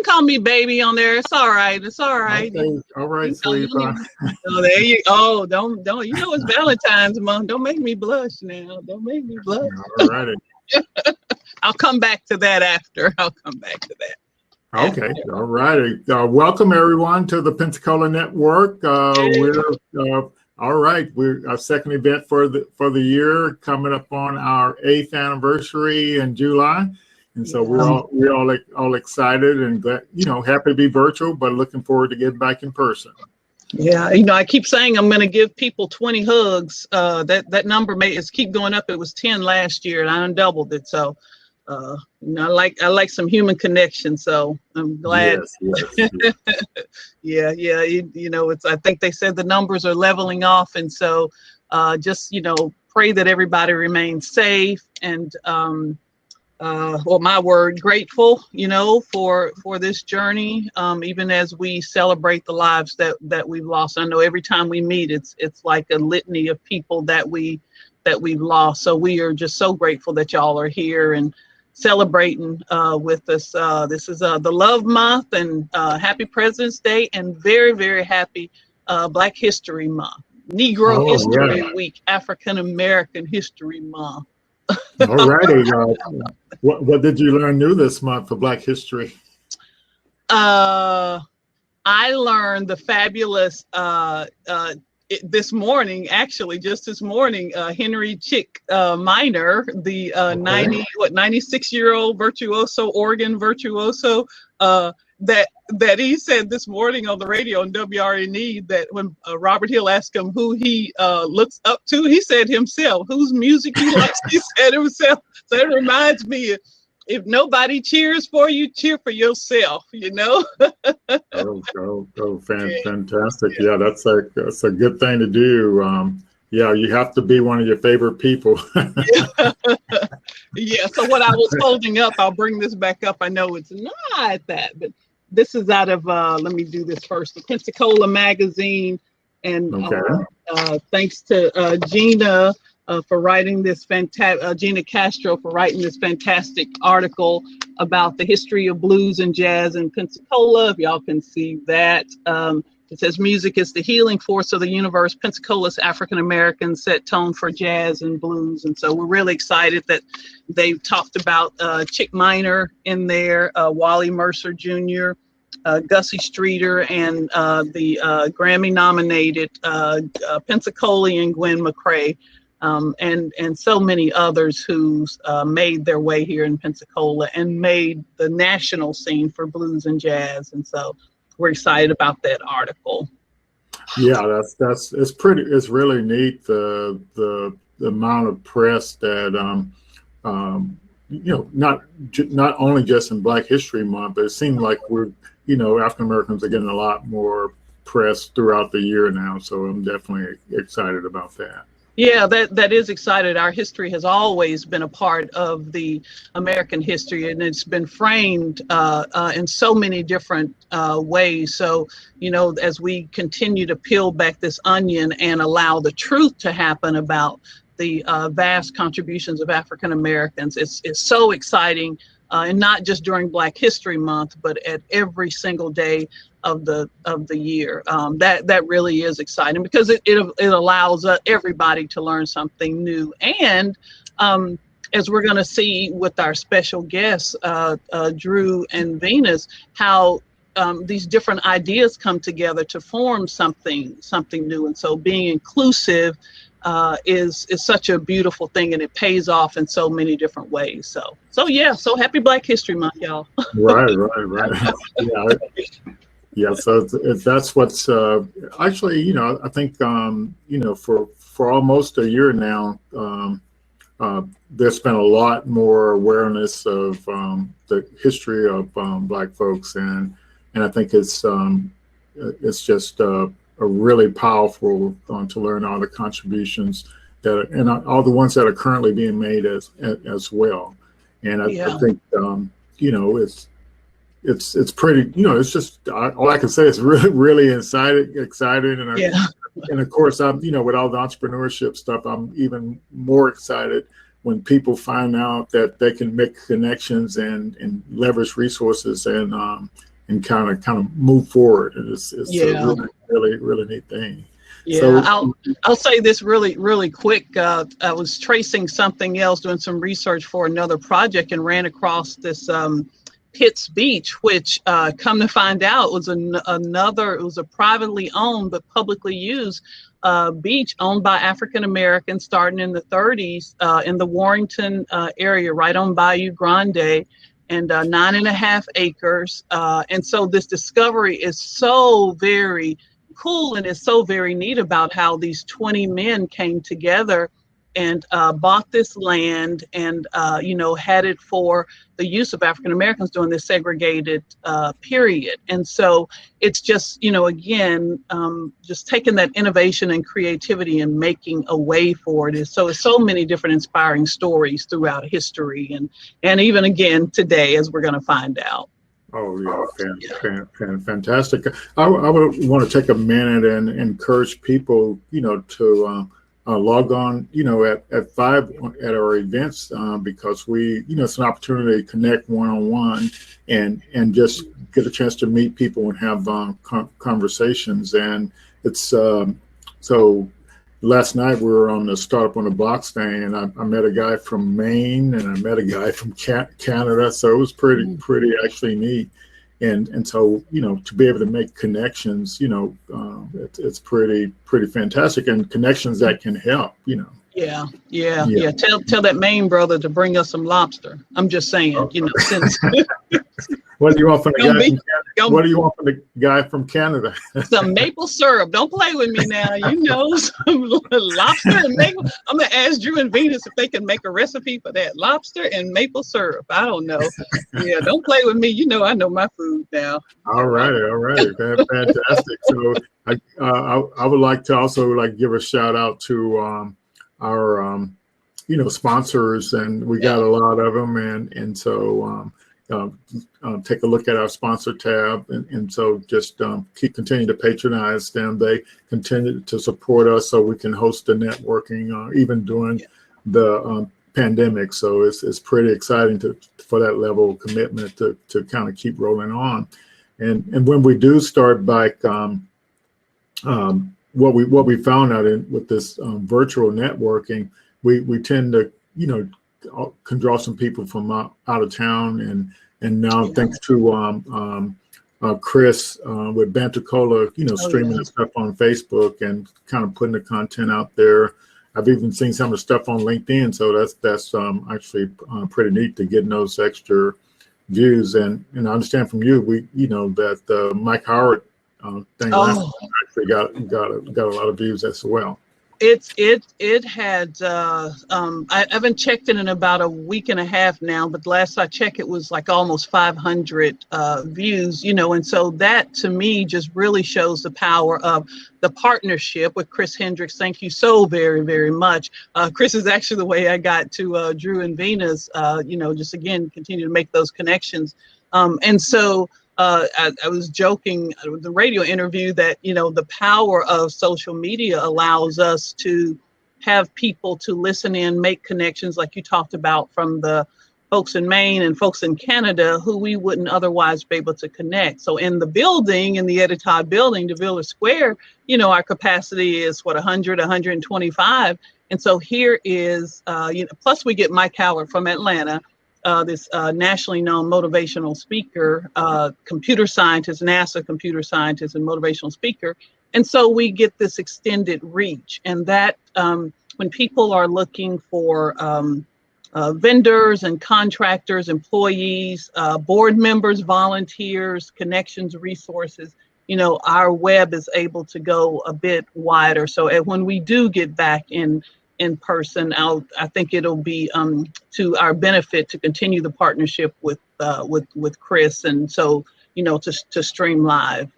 call me baby on there. It's all right. It's all right. Okay. All right, sweet. Oh, there you. Oh, don't. You know it's Valentine's month. Don't make me blush now. Don't make me blush. All righty. I'll come back to that after. I'll come back to that. Okay. All righty. Welcome everyone to the Pensacola Network. We're all right. We're our second event for the year, coming up on our 8th anniversary in July. And so we're all excited and glad, happy to be virtual, but looking forward to getting back in person. Yeah, I keep saying I'm going to give people 20 hugs. That number is keep going up. It was 10 last year, and I doubled it. So, I like some human connection. So I'm glad. Yes. Yeah. It's. I think they said the numbers are leveling off, and so just pray that everybody remains safe and grateful, for this journey, even as we celebrate the lives that we've lost. I know every time we meet, it's like a litany of people that we've lost. So we are just so grateful that y'all are here and celebrating with us. This is the Love Month, and happy President's Day, and very, very happy Black History Month, Negro History Week, African American History Month. All righty. What did you learn new this month for Black History? I learned the fabulous this morning, actually, just this morning, Henry Chick Minor, the 96-year-old virtuoso, organ virtuoso, that he said this morning on the radio on WRNE that when Robert Hill asked him who he looks up to, he said himself. Whose music he likes, he said himself. So it reminds me, if nobody cheers for you, cheer for yourself, Fantastic. Yeah, that's a good thing to do. You have to be one of your favorite people. Yeah, so what I was holding up, I'll bring this back up. I know it's not that, but this is out of, let me do this first, the Pensacola magazine. And thanks to Gina for writing this Gina Castro for writing this fantastic article about the history of blues and jazz in Pensacola. If y'all can see that. It says music is the healing force of the universe. Pensacola's African Americans set tone for jazz and blues. And so we're really excited that they've talked about Chick Minor in there, Wally Mercer Jr., Gussie Streeter, and the Grammy nominated Pensacolian Gwen McCrae, and so many others who's made their way here in Pensacola and made the national scene for blues and jazz. And so we're excited about that article. Yeah, it's really neat, the amount of press that not only just in Black History Month, but it seems like we're African Americans are getting a lot more press throughout the year now. So I'm definitely excited about that. Yeah, that is excited. Our history has always been a part of the American history, and it's been framed in so many different ways. So, as we continue to peel back this onion and allow the truth to happen about the vast contributions of African Americans, it's so exciting, and not just during Black History Month, but at every single day of the year. That really is exciting because it allows everybody to learn something new. And as we're going to see with our special guests, Drew and Venus, how these different ideas come together to form something new. And so being inclusive is such a beautiful thing, and it pays off in so many different ways. So happy Black History Month, y'all. Right. Yeah, so if that's what's actually, I think, for almost a year now, there's been a lot more awareness of the history of Black folks, and I think it's just a really powerful to learn all the contributions and all the ones that are currently being made as well. And I think it's pretty, it's just all I can say is really exciting, and of course I'm with all the entrepreneurship stuff, I'm even more excited when people find out that they can make connections and leverage resources and kind of move forward. And it's Yeah. a really neat thing. Yeah, So I'll say this really quick. I was tracing something else, doing some research for another project, and ran across this Pitts Beach, which come to find out was another. It was a privately owned but publicly used beach owned by African Americans, starting in the 30s in the Warrington area, right on Bayou Grande, and 9.5 acres. And so this discovery is so very cool, and it's so very neat about how these 20 men came together and bought this land and had it for the use of African Americans during this segregated period. And so it's just again just taking that innovation and creativity and making a way for it. It's so many different inspiring stories throughout history and even again today, as we're going to find out. Oh yeah, fantastic. I would want to take a minute and encourage people, to log on, at 5 at our events because it's an opportunity to connect one-on-one and just get a chance to meet people and have conversations. And it's so. Last night we were on the Startup on the Block thing, and I met a guy from Maine and I met a guy from Canada. So it was pretty actually neat, and so to be able to make connections, it's pretty fantastic, and connections that can help. Yeah. Tell that Maine brother to bring us some lobster. I'm just saying, since. What do you want from the guy from Canada? What do you want from the guy from Canada? Some maple syrup. Don't play with me now. Some lobster and maple. I'm gonna ask Drew and Venus if they can make a recipe for that lobster and maple syrup. I don't know. Yeah, don't play with me. I know my food now. All right, fantastic. So I would like to also give a shout out to our sponsors, and we got a lot of them, and so. Take a look at our sponsor tab, and so just continue to patronize them. They continue to support us so we can host the networking even during the pandemic. So it's pretty exciting for that level of commitment to kind of keep rolling on. And when we do start back, what we found out with this virtual networking, we tend to can draw some people from out of town, and now thanks to Chris with Bantucola, streaming the stuff on Facebook and kind of putting the content out there. I've even seen some of the stuff on LinkedIn, so that's actually pretty neat to get those extra views. And I understand from you, that the Mike Howard thing last time actually got a lot of views as well. It had I haven't checked it in about a week and a half now, but last I checked it was like almost 500 views, and so that to me just really shows the power of the partnership with Chris Hendricks. Thank you so very, very much. Chris is actually the way I got to Drew and Venus, just again continue to make those connections. And so I was joking with the radio interview that, the power of social media allows us to have people to listen in, make connections like you talked about from the folks in Maine and folks in Canada who we wouldn't otherwise be able to connect. So in the building, in the Editai building, the Villa Square, our capacity is 100, 125. And so here is, plus we get Mike Howard from Atlanta, this nationally known motivational speaker, computer scientist, NASA computer scientist and motivational speaker. And so we get this extended reach. And that when people are looking for vendors and contractors, employees, board members, volunteers, connections, resources, our web is able to go a bit wider. So when we do get back in person, I think it'll be to our benefit to continue the partnership with Chris, and so to stream live.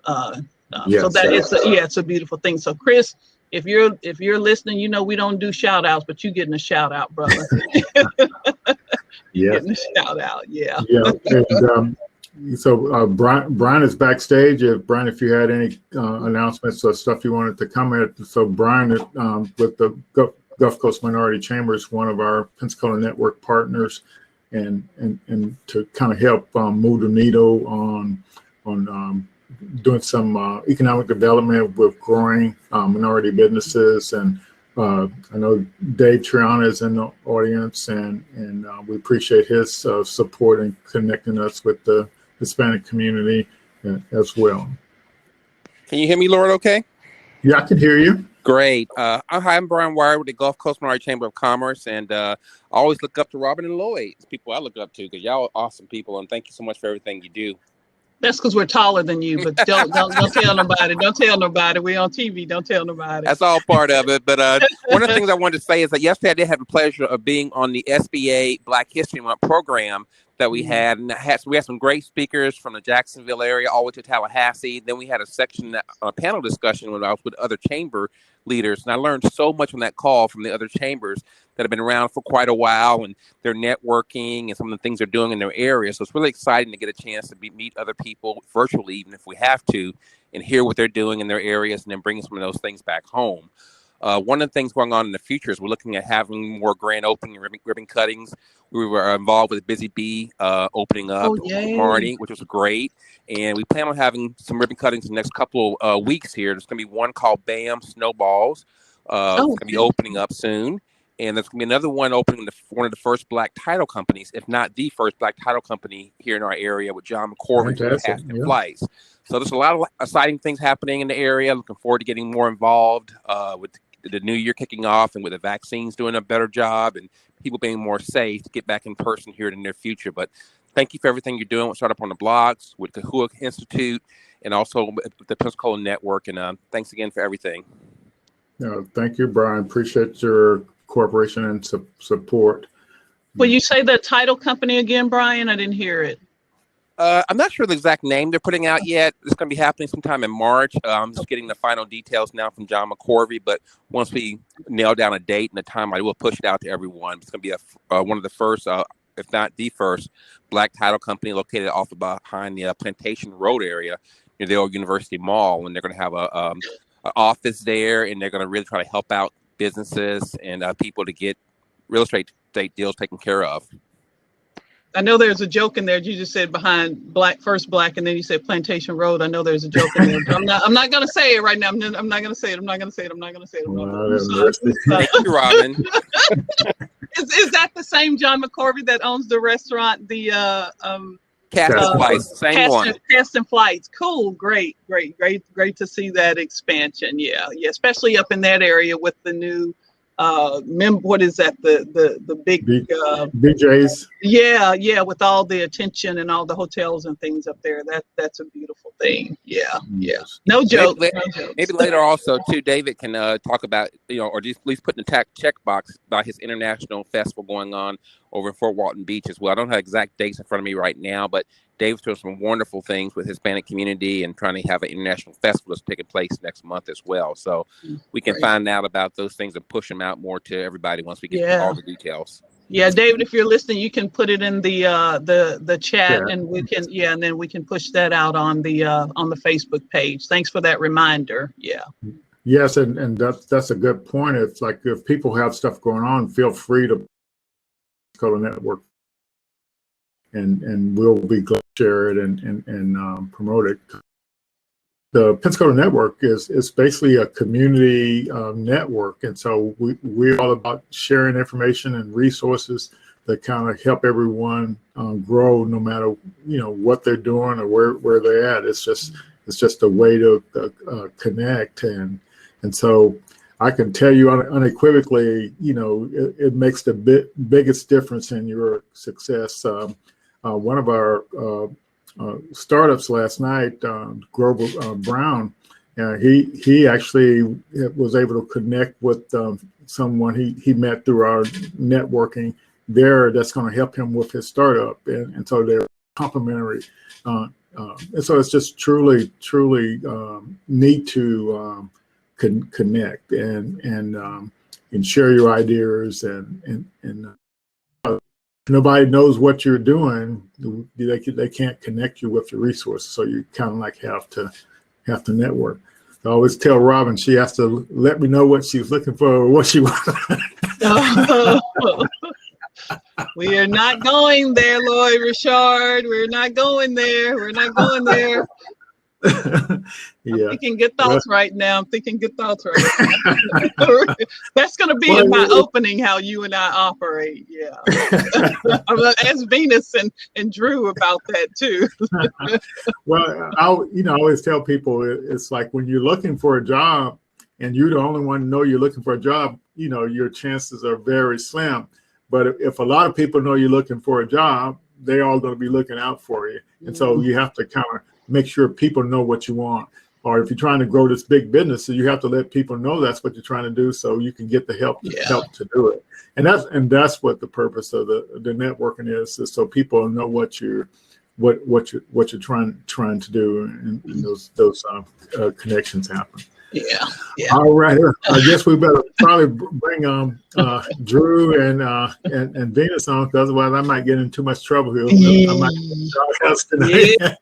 So that it's a beautiful thing. So Chris, if you're listening, we don't do shout outs, but you getting a shout out, brother. Getting a shout out, yeah. And, so Brian is backstage. If you had any announcements or stuff you wanted to comment. So Brian with the Gulf Coast Minority Chamber is one of our Pensacola network partners, and to kind of help move the needle on doing some economic development with growing minority businesses. And I know Dave Triana is in the audience, and we appreciate his support in connecting us with the Hispanic community as well. Can you hear me, Lord? Okay. Yeah, I can hear you. Great. I'm Brian Wire with the Gulf Coast Minority Chamber of Commerce, and I always look up to Robin and Lloyd. It's people I look up to because y'all are awesome people, and thank you so much for everything you do. That's because we're taller than you, but don't tell nobody. Don't tell nobody. We're on TV. Don't tell nobody. That's all part of it. But one of the things I wanted to say is that yesterday I did have the pleasure of being on the SBA Black History Month program that we had. And we had some great speakers from the Jacksonville area all the way to Tallahassee. Then we had a panel discussion when I was with other chamber leaders. And I learned so much from that call from the other chambers that have been around for quite a while, and their networking and some of the things they're doing in their area. So it's really exciting to get a chance to meet other people virtually, even if we have to, and hear what they're doing in their areas and then bring some of those things back home. One of the things going on in the future is we're looking at having more grand opening and ribbon cuttings. We were involved with Busy Bee opening up Marty, which was great. And we plan on having some ribbon cuttings in the next couple weeks here. There's going to be one called BAM Snowballs. It's going to be opening up soon. And there's going to be another one opening one of the first Black title companies, if not the first Black title company here in our area, with John McCorvey from Cast and Flights. So there's a lot of exciting things happening in the area. Looking forward to getting more involved with the new year kicking off, and with the vaccines doing a better job and people being more safe to get back in person here in the near future. But thank you for everything you're doing with Startup on the Blocks, with KuKua Institute, and also with the Pensacola Network. And thanks again for everything. Thank you, Brian. Appreciate your cooperation and support. Will you say the title company again, Brian? I didn't hear it. I'm not sure the exact name they're putting out yet. It's going to be happening sometime in March. I'm just getting the final details now from John McCorvey, but once we nail down a date and a time, I will push it out to everyone. It's going to be one of the first, if not the first, Black title company located off behind the Plantation Road area near the old University Mall, and they're going to have an office there, and they're going to really try to help out businesses and people to get real estate deals taken care of. I know there's a joke in there. You just said behind First Black, and then you said Plantation Road. I know there's a joke in there. I'm not going to say it right now. I'm not going to say it. Thank you, Robin. Is that the same John McCorvey that owns the restaurant, the Cast and Flights? Same one. Cast and Flights. Cool. Great to see that expansion. Yeah. Especially up in that area with the new what is that, the big BJ's? Yeah, with all the attention and all the hotels and things up there. That's a beautiful thing. Yeah. No joke. Maybe later also too, David can talk about, or at least put in the checkbox about his international festival going on over in Fort Walton Beach as well. I don't have exact dates in front of me right now, but Dave's doing some wonderful things with Hispanic community and trying to have an international festival that's taking place next month as well. So we can find out about those things and push them out more to everybody once we get all the details. Yeah, David, if you're listening, you can put it in the chat, and we can and then we can push that out on the Facebook page. Thanks for that reminder. Yeah. Yes, and that's a good point. It's like if people have stuff going on, feel free to call the network. And we'll be glad to share it and promote it. The Pensacola Network is basically a community network, and so we're all about sharing information and resources that kind of help everyone grow, no matter what they're doing or where they're at. It's just a way to connect, and so I can tell you unequivocally, it makes the biggest difference in your success. One of our startups last night, Grover Brown, he actually was able to connect with someone he met through our networking there that's going to help him with his startup, and so they're complementary. And so it's just truly neat to connect and share your ideas and nobody knows what you're doing, they can't connect you with the resources. So you kind of like have to network. I always tell Robin she has to let me know what she's looking for or what she wants. We are not going there, Lloyd Richard. We're not going there. We're not going there. Yeah. I'm thinking good thoughts right now. I'm thinking good thoughts right now. That's going to be in my opening, how you and I operate. Yeah. I'm going to ask Venus and Drew about that too. Well, I always tell people it's like when you're looking for a job and you're the only one to know you're looking for a job, your chances are very slim. But if a lot of people know you're looking for a job, they're all going to be looking out for you. And so you have to kind of make sure people know what you want. Or if you're trying to grow this big business, so you have to let people know that's what you're trying to do, so you can get the help to do it. And that's what the purpose of the networking is so people know what you're trying to do, and those connections happen. Yeah. All right. I guess we better probably bring Drew and Venus on, because otherwise I might get in too much trouble here. I might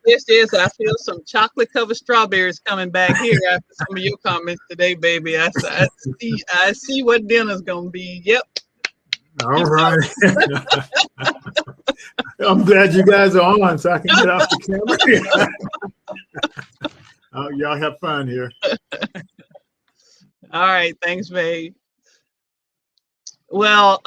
Yes. I feel some chocolate covered strawberries coming back here after some of your comments today, baby. I see what dinner's gonna be. Yep. All right. I'm glad you guys are on, so I can get off the camera. Y'all have fun here. All right, thanks, babe. Well,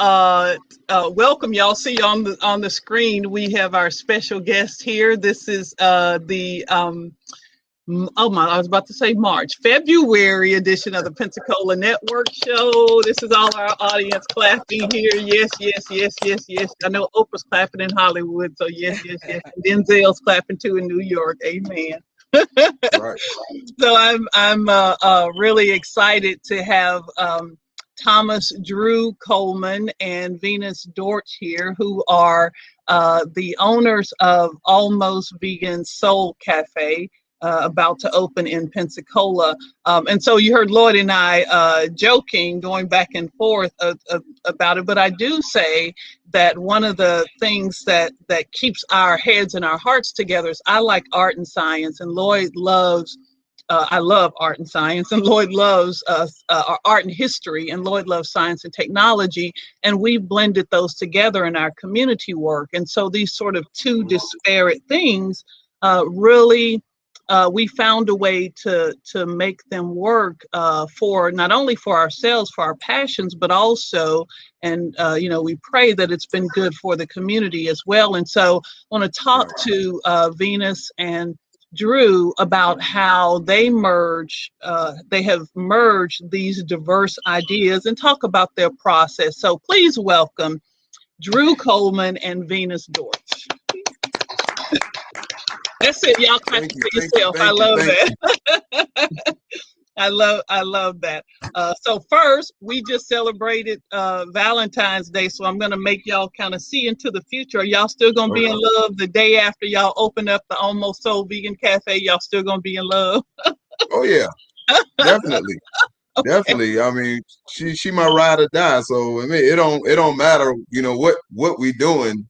welcome, y'all. See on the screen we have our special guest here. This is the I was about to say February edition of the Pensacola Network Show. This is all our audience clapping here. Yes. I know Oprah's clapping in Hollywood, so yes. And Denzel's clapping too in New York. Amen. Right. So I'm really excited to have Thomas Drew Coleman and Venus Dortch here, who are the owners of Almost Vegan Soul Cafe, about to open in Pensacola. And so you heard Lloyd and I joking, going back and forth about it. But I do say that one of the things that keeps our heads and our hearts together is I like art and science, and Lloyd loves I love art and science, and Lloyd loves art and history, and Lloyd loves science and technology, and we've blended those together in our community work. And so these sort of two disparate things really we found a way to make them work for not only for ourselves, for our passions, but also, and we pray that it's been good for the community as well. And so I want to talk to Venus and Drew about how they have merged these diverse ideas, and talk about their process. So please welcome Drew Coleman and Venus Dortch. That's it, y'all. Clap for yourself. I love that. I love that. So first, we just celebrated Valentine's Day, so I'm gonna make y'all kind of see into the future. Are y'all still gonna be in love the day after y'all open up the Almost Soul Vegan Cafe? Y'all still gonna be in love? Oh yeah, definitely. Okay. Definitely. I mean, she my ride or die. So I mean, it don't matter, what we doing.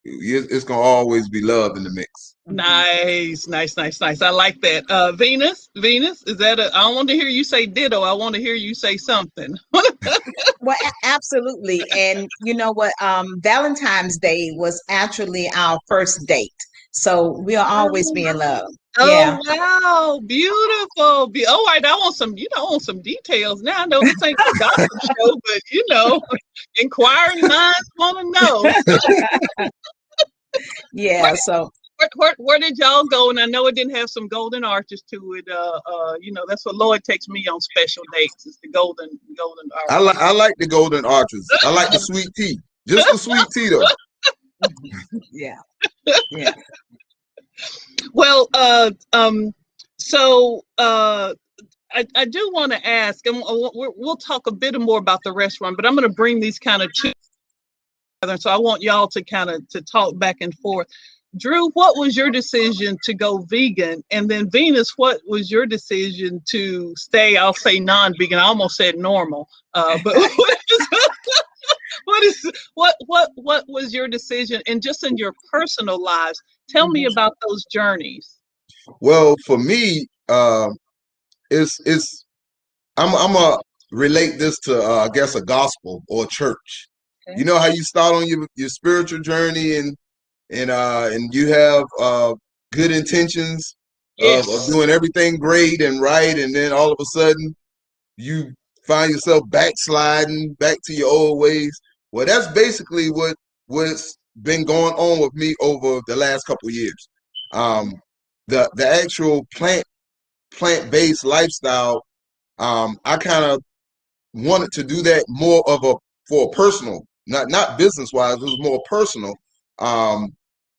It's gonna always be love in the mix. Nice. I like that. Venus, is that I don't want to hear you say ditto. I want to hear you say something. Well, absolutely. And you know what? Valentine's Day was actually our first date. So we'll always be in love. Oh, wow. Beautiful. All right. I want some details now. I know this ain't a gossip show, but inquiring minds want to know. Yeah. So where did y'all go? And I know it didn't have some golden arches to it. That's what Lloyd takes me on special dates. Is the golden arches. I like the golden arches. I like the sweet tea. Just the sweet tea though. Yeah. Well, so I do want to ask, and we'll talk a bit more about the restaurant, but I'm going to bring these kind of two together. So I want y'all to to talk back and forth. Drew, what was your decision to go vegan? And then Venus, what was your decision to stay, I'll say non-vegan? I almost said normal, but what was your decision? And just in your personal lives, tell me about those journeys. Well, for me, it's I'm gonna relate this to I guess a gospel or a church. you know how you start on your spiritual journey and you have good intentions of doing everything great and right, and then all of a sudden you find yourself backsliding back to your old ways. Well, that's basically what's been going on with me over the last couple of years. The actual plant-based lifestyle, I kind of wanted to do that more for a personal, not business wise. It was more personal,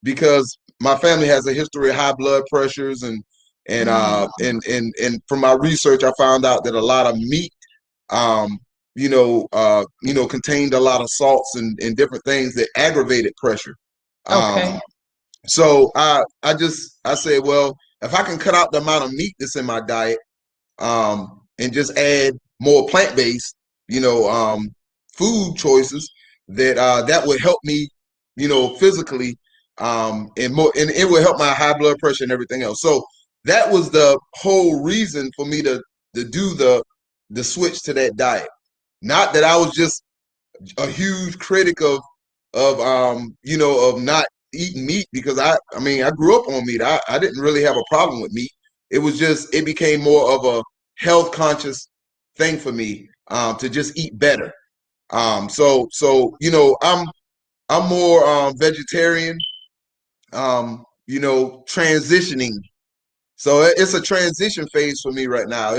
because my family has a history of high blood pressures, and from my research, I found out that a lot of meat, contained a lot of salts and different things that aggravated pressure. So I said, well, if I can cut out the amount of meat that's in my diet, and just add more plant-based, food choices, that would help me, physically, and it would help my high blood pressure and everything else. So that was the whole reason for me to do the switch to that diet. Not that I was just a huge critic of not eating meat, because I grew up on meat. I didn't really have a problem with meat. It was just, it became more of a health conscious thing for me, to just eat better. So I'm more vegetarian, transitioning. So it's a transition phase for me right now.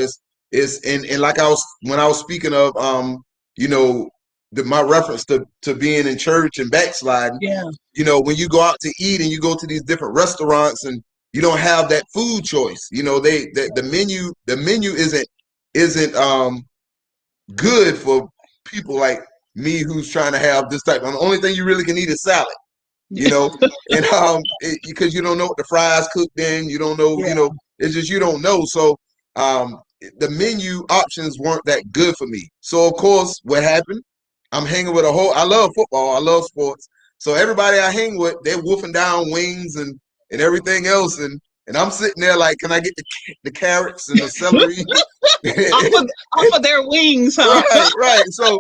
It's and like when I was speaking of my reference to being in church and backsliding. Yeah. When you go out to eat and you go to these different restaurants and you don't have that food choice, the menu isn't good for people like me who's trying to have this type. And the only thing you really can eat is salad. And because you don't know what the fries cooked in, you don't know, it's just, you don't know. So the menu options weren't that good for me. So of course, what happened? I'm hanging with I love football, I love sports. So everybody I hang with, they're wolfing down wings and everything else, and I'm sitting there like, can I get the carrots and the celery? off of their wings, huh? Right. So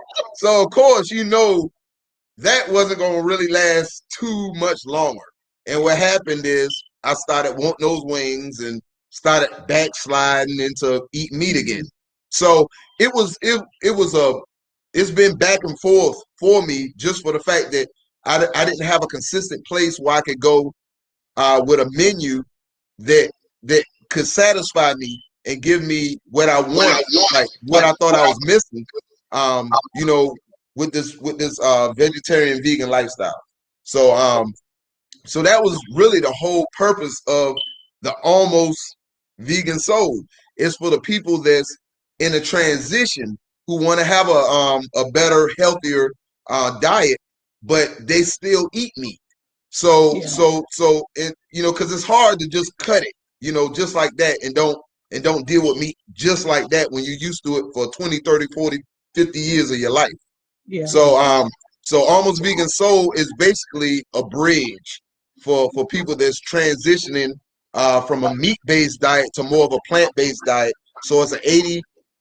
of course, that wasn't going to really last too much longer. And what happened is I started wanting those wings and started backsliding into eating meat again. So it's been back and forth for me, just for the fact that I didn't have a consistent place where I could go with a menu that could satisfy me and give me what I wanted, like what I thought I was missing. With this vegetarian vegan lifestyle. So that was really the whole purpose of the Almost Vegan Soul. It's for the people that's in a transition who want to have a better, healthier diet, but they still eat meat. So because it's hard to just cut it, just like that, and don't deal with meat just like that when you're used to it for 20, 30, 40, 50 years of your life. Yeah. So Almost Vegan Soul is basically a bridge for people that's transitioning from a meat-based diet to more of a plant-based diet. So it's an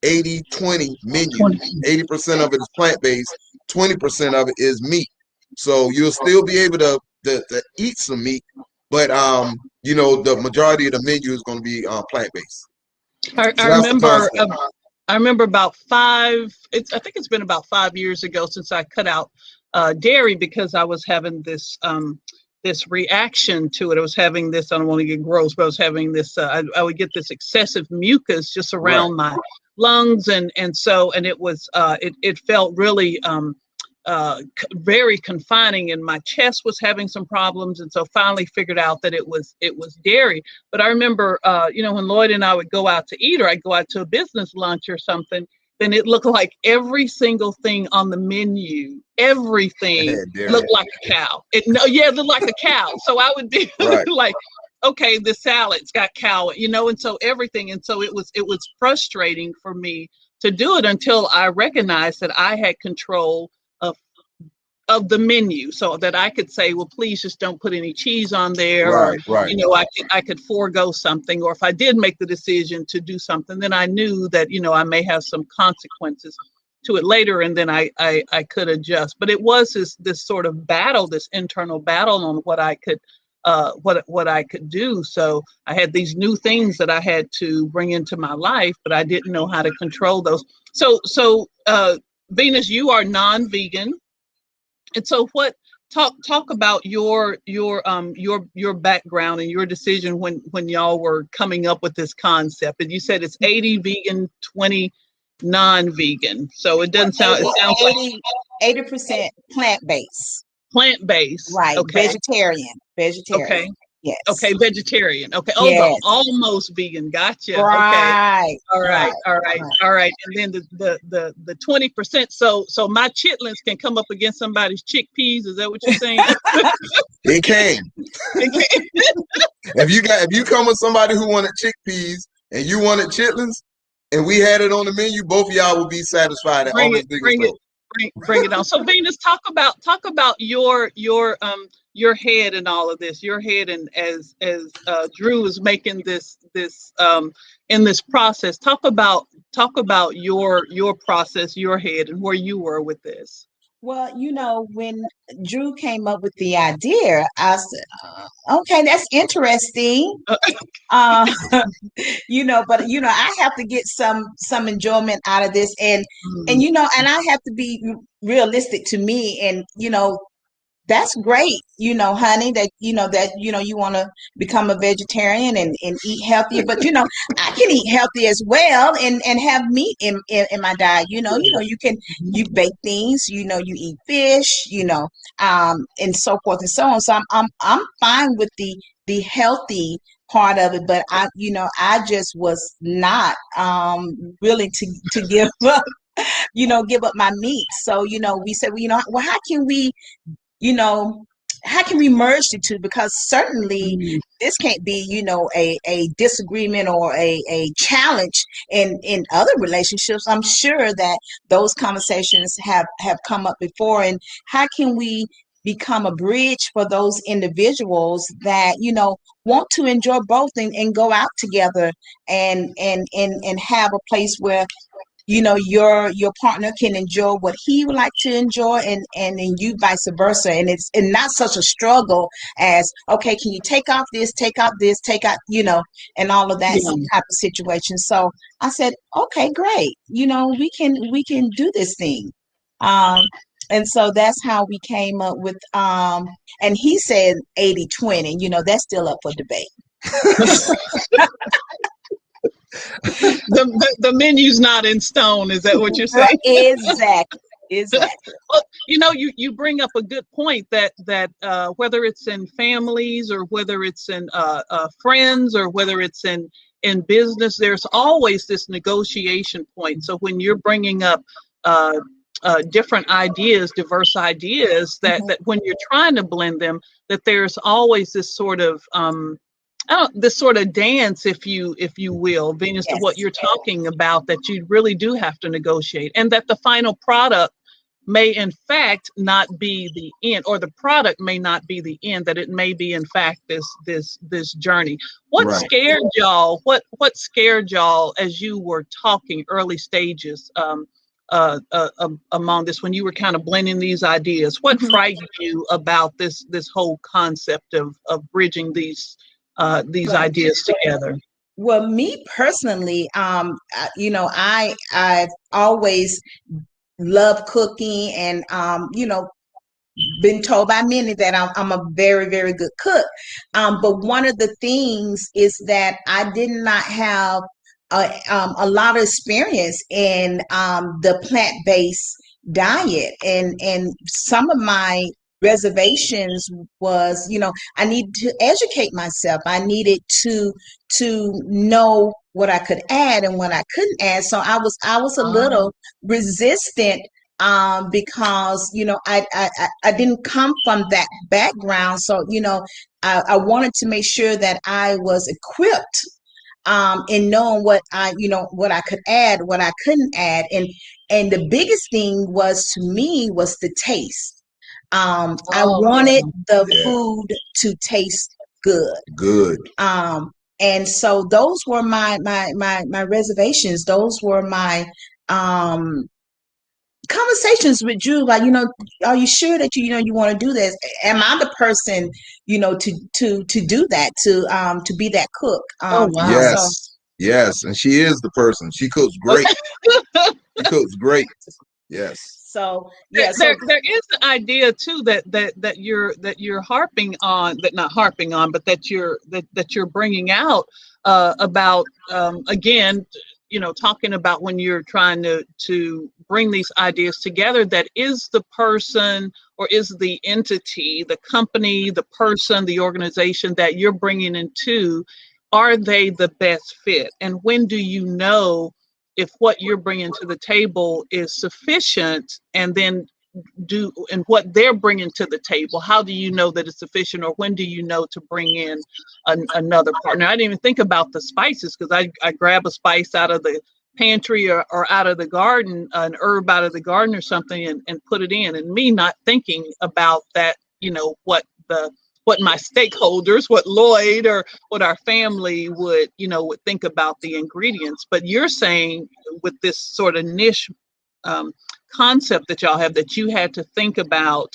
80-20 menu. 80% of it is plant-based, 20% of it is meat. So you'll still be able to eat some meat, but the majority of the menu is going to be plant-based. I remember about I think it's been about 5 years ago since I cut out dairy, because I was having this reaction to it. I was having this, I don't want to get gross, but I was having this, I would get this excessive mucus just around my lungs. And it was, it felt really very confining, and my chest was having some problems. And so finally figured out that it was dairy. But I remember, when Lloyd and I would go out to eat, or I'd go out to a business lunch or something, then it looked like every single thing on the menu, everything looked like a cow. It looked like a cow. So I would be like, okay, the salad's got cow, and so everything. And so it was frustrating for me to do it, until I recognized that I had control of the menu, so that I could say, well, please just don't put any cheese on there. Right. I could forego something, or if I did make the decision to do something, then I knew that, I may have some consequences to it later, and then I could adjust. But it was this sort of battle, this internal battle on what I could what I could do. So I had these new things that I had to bring into my life, but I didn't know how to control those. So Venus, you are non-vegan, and so what? Talk about your background and your decision when y'all were coming up with this concept. And you said it's 80 vegan, 20 non-vegan. So it doesn't sound. It sounds like 80% plant-based. Plant-based. Right. Okay. Vegetarian. Okay. Yes. Okay, vegetarian. Okay. Oh, yes. almost vegan. Gotcha. Right. Okay. All right. All right. And then the 20%. So my chitlins can come up against somebody's chickpeas. Is that what you're saying? It can. If you come with somebody who wanted chickpeas and you wanted chitlins, and we had it on the menu, both of y'all would be satisfied at Bring almost it. big Bring as it. Bring it on. So Venus, talk about your head and all of this. Your head, and as Drew is making this in this process. Talk about your process, your head, and where you were with this. Well, when Drew came up with the idea, I said, okay, that's interesting. Uh, but I have to get some enjoyment out of this, and and I have to be realistic to me, and that's great, honey, that you want to become a vegetarian and eat healthier, but I can eat healthy as well and have meat in my diet. You bake things, you eat fish, and so forth and so on. So I'm fine with the healthy part of it, but I just was not willing to give up give up my meat. So we said, well, you know, how can we merge the two? Because certainly this can't be, a disagreement or a challenge in other relationships. I'm sure that those conversations have come up before. And how can we become a bridge for those individuals that, want to enjoy both and go out together and have a place where your partner can enjoy what he would like to enjoy, and then you vice versa, and it's not such a struggle as, okay, can you take off this, take out this, take out, and all of that type of situation. So I said, okay, great, we can do this thing. And so that's how we came up with and he said 80-20. That's still up for debate. The menu's not in stone. Is that what you're saying? Exactly. Well, you bring up a good point that whether it's in families or whether it's in friends or whether it's in business, there's always this negotiation point. So when you're bringing up different ideas, diverse ideas, that when you're trying to blend them, that there's always this sort of this sort of dance, if you will, Venus, to what you're talking about, that you really do have to negotiate, and that the final product may in fact not be the end, or the product may not be the end, that it may be in fact this journey. What scared y'all? What scared y'all as you were talking early stages among this, when you were kind of blending these ideas? What frightened you about this whole concept of bridging these ideas together? Well, me personally, I've always loved cooking, and been told by many that I'm a very, very good cook. But one of the things is that I did not have a lot of experience in the plant-based diet, and some of my reservations was, I needed to educate myself. I needed to know what I could add and what I couldn't add. So I was a little resistant, because I didn't come from that background. So I wanted to make sure that I was equipped in knowing what I could add, what I couldn't add, and the biggest thing was, to me, was the taste. I wanted the food to taste good. And so those were my reservations. Those were my conversations with Drew, like, are you sure that you want to do this? Am I the person, to do that, to be that cook? Oh, wow. So Yes, and she is the person. She cooks great. She cooks great. Yes. so yeah, there is the idea too that you're harping on, that not harping on, but that you're bringing out about again, talking about when you're trying to bring these ideas together, that is the person or is the entity, the company, the person, the organization that you're bringing into, are they the best fit? And when do you know if what you're bringing to the table is sufficient, and then and what they're bringing to the table, how do you know that it's sufficient, or when do you know to bring in another partner? I didn't even think about the spices, because I grab a spice out of the pantry or out of the garden, an herb out of the garden or something, and put it in, and me not thinking about that, what my stakeholders, what Lloyd or what our family would think about the ingredients. But you're saying with this sort of niche concept that y'all have, that you had to think about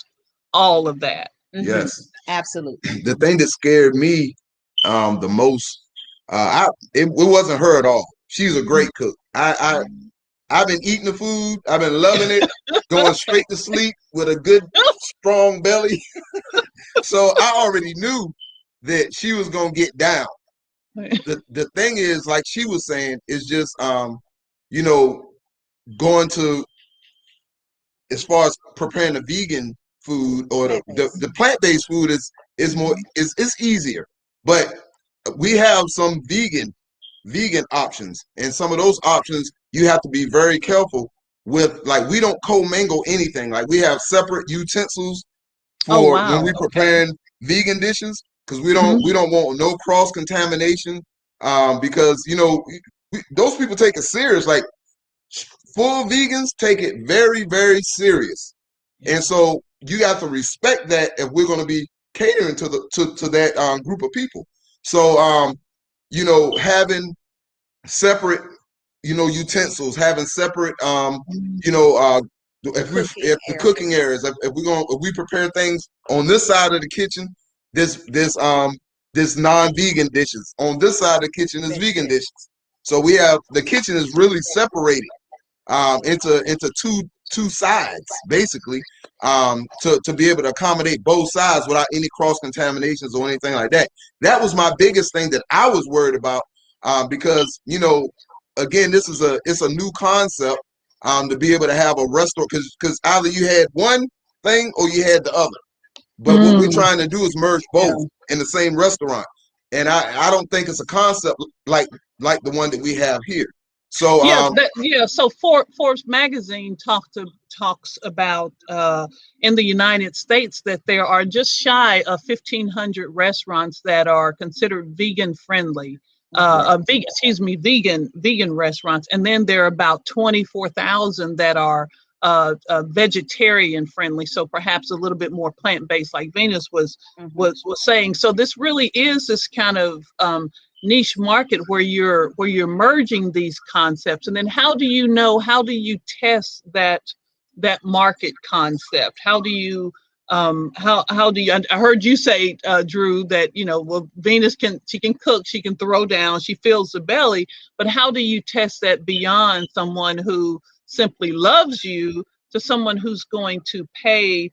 all of that. Yes. Absolutely. The thing that scared me the most, it wasn't her at all. She's a great cook. I've been eating the food. I've been loving it, going straight to sleep with a good, strong belly. So I already knew that she was going to get down. The thing is, like she was saying, is just, going to, as far as preparing the vegan food or the plant-based food is more, it's easier. But we have some vegan options, and some of those options you have to be very careful with. Like, we don't commingle anything. Like, we have separate utensils for when we're preparing vegan dishes, because we don't want no cross contamination, because those people take it serious. Like, full vegans take it very, very serious, and so you have to respect that if we're going to be catering to that group of people. So having separate utensils, having separate if the cooking areas, if we prepare things on this side of the kitchen, this non-vegan dishes, on this side of the kitchen is vegan dishes. So we have, the kitchen is really separated into two sides, basically, to be able to accommodate both sides without any cross contaminations or anything like that. That was my biggest thing that I was worried about, because again, it's a new concept, to be able to have a restaurant, because either you had one thing or you had the other. But what we're trying to do is merge both in the same restaurant, and I don't think it's a concept like the one that we have here. So so Forbes magazine talks about in the United States that there are just shy of 1,500 restaurants that are considered vegan friendly. Vegan restaurants, and then there are about 24,000 that are vegetarian friendly, so perhaps a little bit more plant-based, like Venus was saying. So this really is this kind of niche market where you're merging these concepts. And then how do you test that market concept? How do you I heard you say, Drew, that Venus can cook, she can throw down, she fills the belly, but how do you test that beyond someone who simply loves you to someone who's going to pay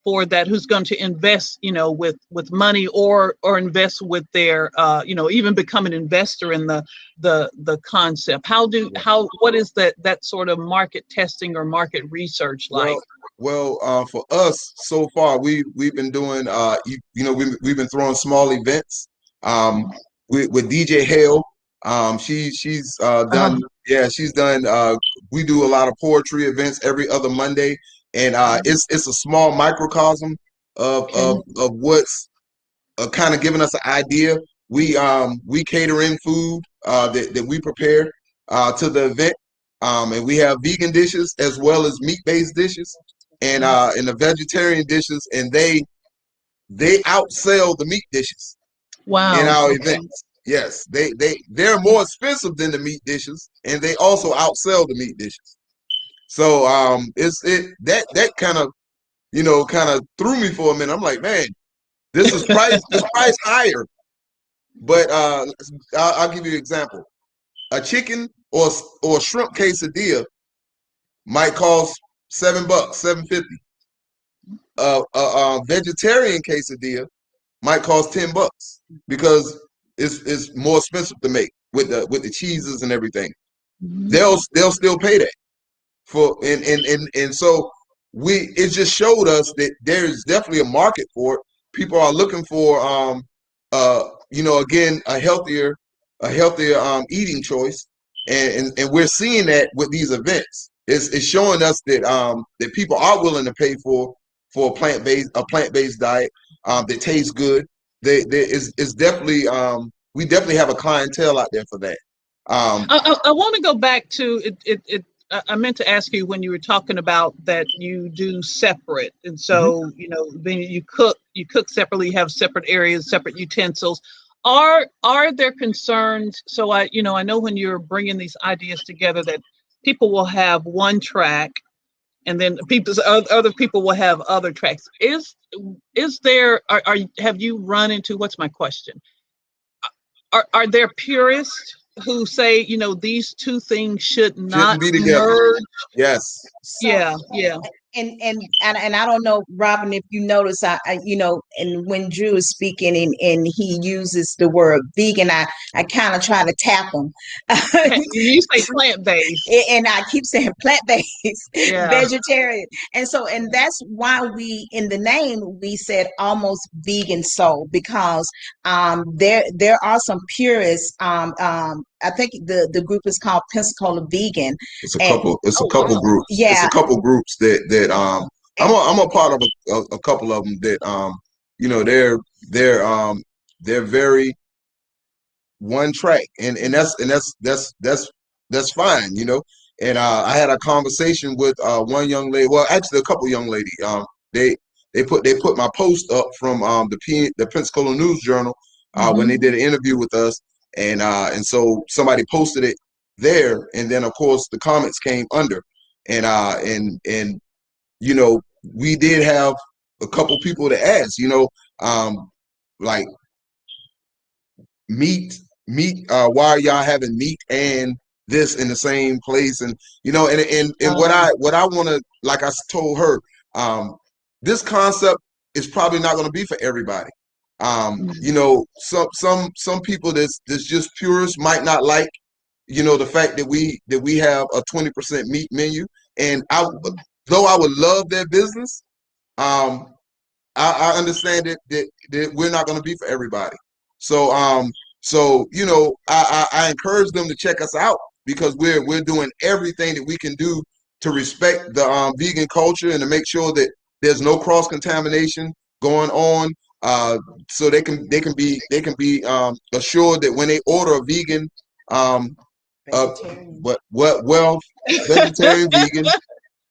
for that, who's going to invest with money, or invest with their even become an investor in the concept? What is that sort of market testing or market research like? Well, for us so far, we've been doing we've been throwing small events with DJ Hale. She's done she's done we do a lot of poetry events every other Monday, and it's a small microcosm of what's kind of giving us an idea. We cater in food that we prepare to the event, and we have vegan dishes as well as meat-based dishes, and the vegetarian dishes, and they outsell the meat dishes in our events. Yes, they're more expensive than the meat dishes, and they also outsell the meat dishes. So that kind of, kind of threw me for a minute. I'm like, man, this is priced higher. But I'll give you an example. A chicken or shrimp quesadilla might cost $7, $7.50. A vegetarian quesadilla might cost $10 because it's more expensive to make with the cheeses and everything. They'll still pay that for, and so it just showed us that there's definitely a market for it. People are looking for again, a healthier eating choice, and we're seeing that with these events. It's showing us that that people are willing to pay for a plant-based diet that tastes good. It's definitely we definitely have a clientele out there for that. I want to go back to it. I meant to ask you when you were talking about that you do separate, and so then you cook separately, you have separate areas, separate utensils. Are there concerns? So I know when you're bringing these ideas together that people will have one track, and then other people will have other tracks. Is there? Have you run into? What's my question? Are there purists who say these two things should not Shouldn't be together. merge? Yes. Yeah. And I don't know, Robin, if you notice, I and when Drew is speaking and he uses the word vegan, I kind of try to tap him. You say plant-based, and I keep saying plant-based, yeah. vegetarian, and that's why we in the name we said almost vegan soul, because there are some purists. I think the group is called Pensacola Vegan. It's a couple. It's a couple groups. Yeah, it's a couple groups that I'm a part of a couple of them that they're very one track, and that's fine, And I had a conversation with one young lady. Well, actually, a couple young ladies. They put my post up from the Pensacola News Journal when they did an interview with us, and so somebody posted it there, and then of course the comments came under, and we did have a couple people to ask, like meat, why are y'all having meat and this in the same place? And what I want to, like I told her, this concept is probably not going to be for everybody. Some people that's just purists might not like the fact that we have a 20% meat menu, and though I would love their business, I understand that we're not going to be for everybody. So I encourage them to check us out, because we're doing everything that we can do to respect the vegan culture and to make sure that there's no cross contamination going on. So they can be assured that when they order a vegan, vegetarian, vegan,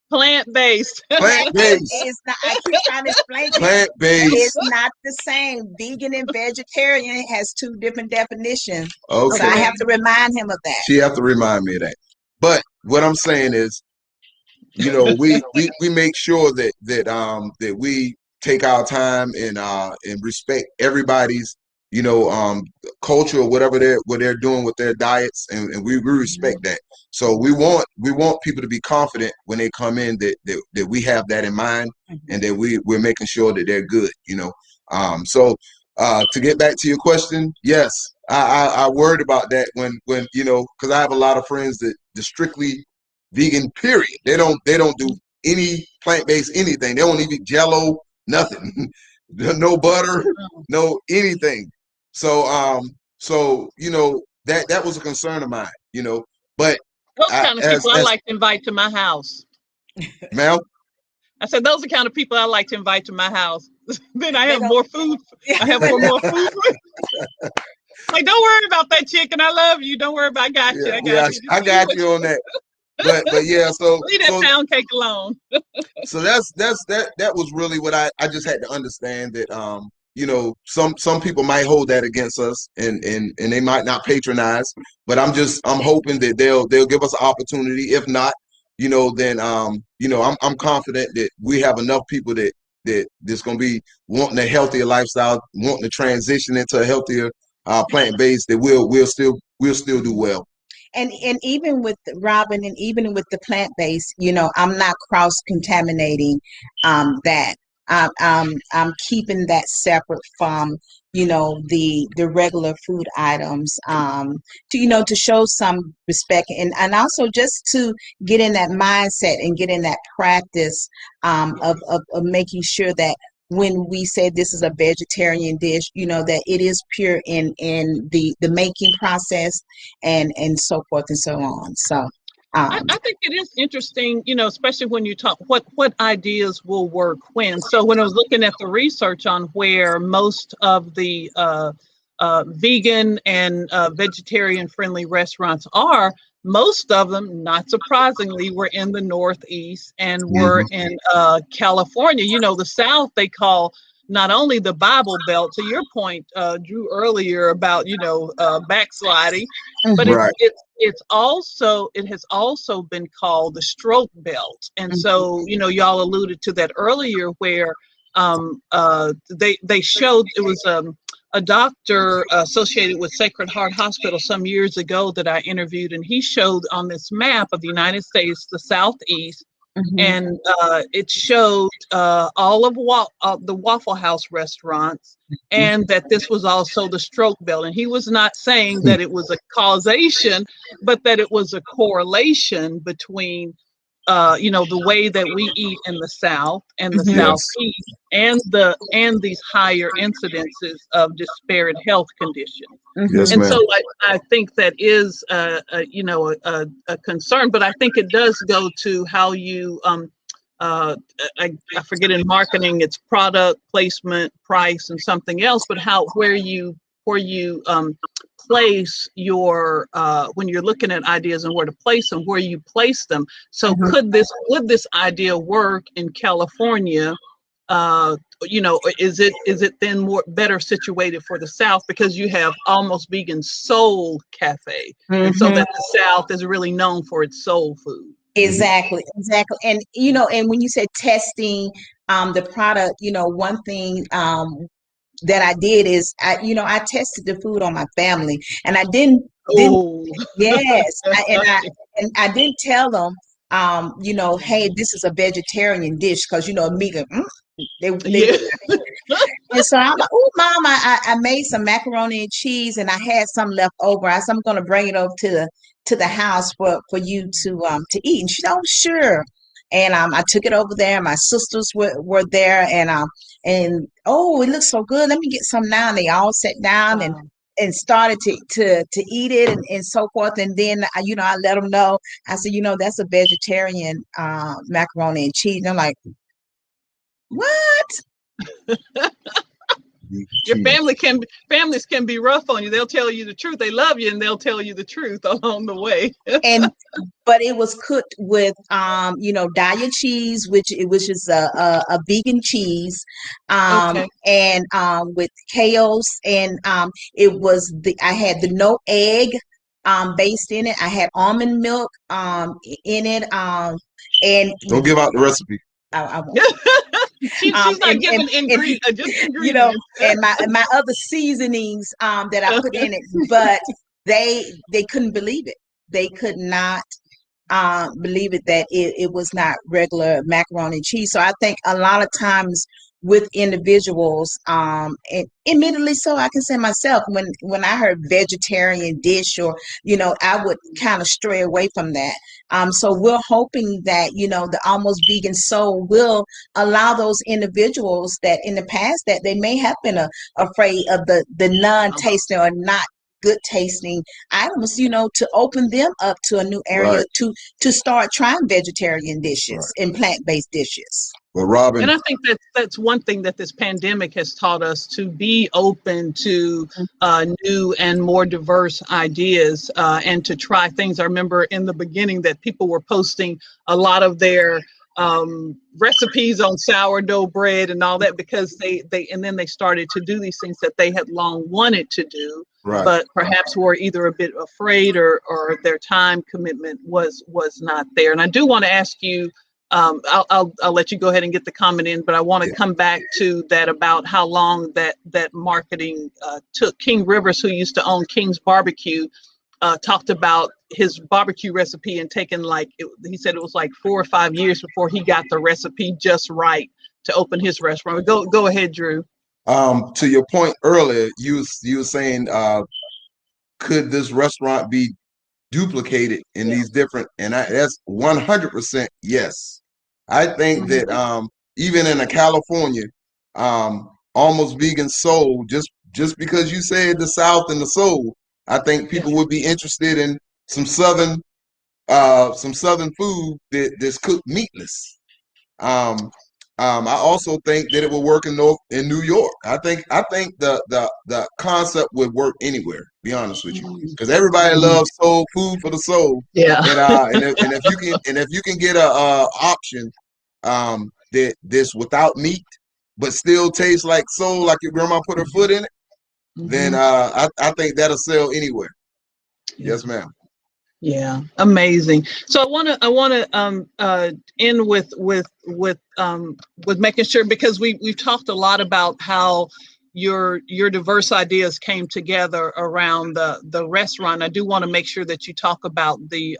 Plant-based. It's not. I keep trying to explain to you. Plant-based. It's not the same. Vegan and vegetarian has two different definitions. Okay. So I have to remind him of that. She have to remind me of that. But what I'm saying is, we make sure that we take our time and respect everybody's culture or whatever they're doing with their diets, and we respect that. So we want people to be confident when they come in that we have that in mind, and that we're making sure that they're good. So to get back to your question, yes, I worried about that when because I have a lot of friends that strictly vegan, period. They don't do any plant-based anything. They don't even eat Jello, nothing. No butter, no anything. So that was a concern of mine, but those kind of people I like to invite to my house. Ma'am? I said those are the kind of people I like to invite to my house. Then I have more food. I have more food. Like, don't worry about that chicken. I love you. Don't worry about. I got you. I got you on that. But yeah, so leave that pound cake alone. So that was really what I just had to understand, that some people might hold that against us, and they might not patronize, but I'm hoping that they'll give us an opportunity. If not, then I'm confident that we have enough people that's going to be wanting a healthier lifestyle, wanting to transition into a healthier plant-based, that we'll still do well. And even with Robin, and even with the plant-based, I'm not cross-contaminating that. I'm keeping that separate from the regular food items, to show some respect, and also just to get in that mindset and get in that practice of making sure that when we say this is a vegetarian dish, that it is pure in the making process and so forth and so on. So I think it is interesting, especially when you talk what ideas will work when. So when I was looking at the research on where most of the vegan and vegetarian friendly restaurants are, most of them, not surprisingly, were in the Northeast and were in California. The South they call not only the Bible Belt, to your point, Drew, earlier about backsliding, but Right. it has also been called the Stroke Belt, and so y'all alluded to that earlier, where they showed it was a doctor associated with Sacred Heart Hospital some years ago that I interviewed, and he showed on this map of the United States the Southeast. And it showed all of the Waffle House restaurants, and that this was also the Stroke Belt. And he was not saying that it was a causation, but that it was a correlation between, the way that we eat in the South and the Southeast, and these higher incidences of disparate health conditions. Yes, And ma'am. so I think that is a concern, but I think it does go to how you I forget, in marketing it's product placement, price, and something else, but where you place your when you're looking at ideas and where to place them, where you place them. So would this idea work in California? Is it then better situated for the South, because you have Almost Vegan Soul Cafe, and so that the South is really known for its soul food. Exactly. And and when you said testing the product, one thing that I did is I tested the food on my family, and I didn't yes, and I didn't tell them hey, this is a vegetarian dish, because immediately they and so I'm like, oh, Mom, I made some macaroni and cheese, and I had some left over. I said, I'm going to bring it over to the house for you to eat. And she said, oh, sure. And I took it over there. My sisters were there, and oh, it looks so good. Let me get some now. And they all sat down and started to eat it, and so forth. And then I let them know. I said, that's a vegetarian macaroni and cheese. And I'm like, what? Your families can be rough on you. They'll tell you the truth. They love you, and they'll tell you the truth along the way. But it was cooked with Daya cheese, which is a vegan cheese, and with chaos, and it was I had the no egg based in it. I had almond milk in it, and don't give out the recipe. I won't. She's not giving ingredients. And my other seasonings that I put in it, but they couldn't believe it. They could not believe it, that it was not regular macaroni and cheese. So I think a lot of times with individuals, and admittedly so, I can say myself, when I heard vegetarian dish, or I would kind of stray away from that. So we're hoping that the Almost Vegan Soul will allow those individuals that in the past that they may have been afraid of the non-tasting or not good tasting items, to open them up to a new area, to start trying vegetarian dishes and plant-based dishes. Well, Robin, and I think that's one thing that this pandemic has taught us, to be open to new and more diverse ideas, and to try things. I remember in the beginning that people were posting a lot of their recipes on sourdough bread and all that, because they and then they started to do these things that they had long wanted to do. but perhaps were either a bit afraid or their time commitment was not there. And I do want to ask you, I'll let you go ahead and get the comment in, but I want to come back to that about how long that marketing took. King Rivers, who used to own King's Barbecue, talked about his barbecue recipe and taken he said it was like 4 or 5 years before he got the recipe just right to open his restaurant. Go ahead, Drew. To your point earlier, you were saying, could this restaurant be duplicated in these different, and that's 100% yes. I think that even in a California, almost vegan soul, just because you said the South and the soul, I think people would be interested in some southern food that's cooked meatless. I also think that it will work in New York. I think the concept would work anywhere. Be honest with you, because everybody loves soul food for the soul. Yeah. And if you can get a option that's without meat but still tastes like soul, like your grandma put her foot in it, then I think that'll sell anywhere. Yes, ma'am. Yeah, amazing. So I want to end with making sure, because we've talked a lot about how your diverse ideas came together around the restaurant. I do want to make sure that you talk about the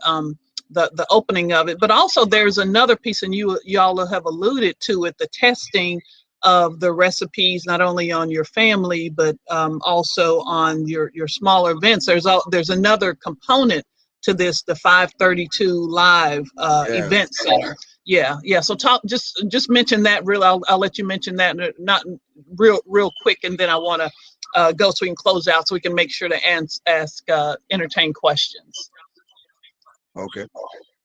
opening of it, but also there's another piece, and y'all have alluded to it, the testing of the recipes, not only on your family but also on your smaller events. There's another component to this, the 532 Live event center. Yeah. So just mention that. I'll let you mention that, not real quick, and then I want to go so we can close out, so we can make sure to ask entertain questions. Okay.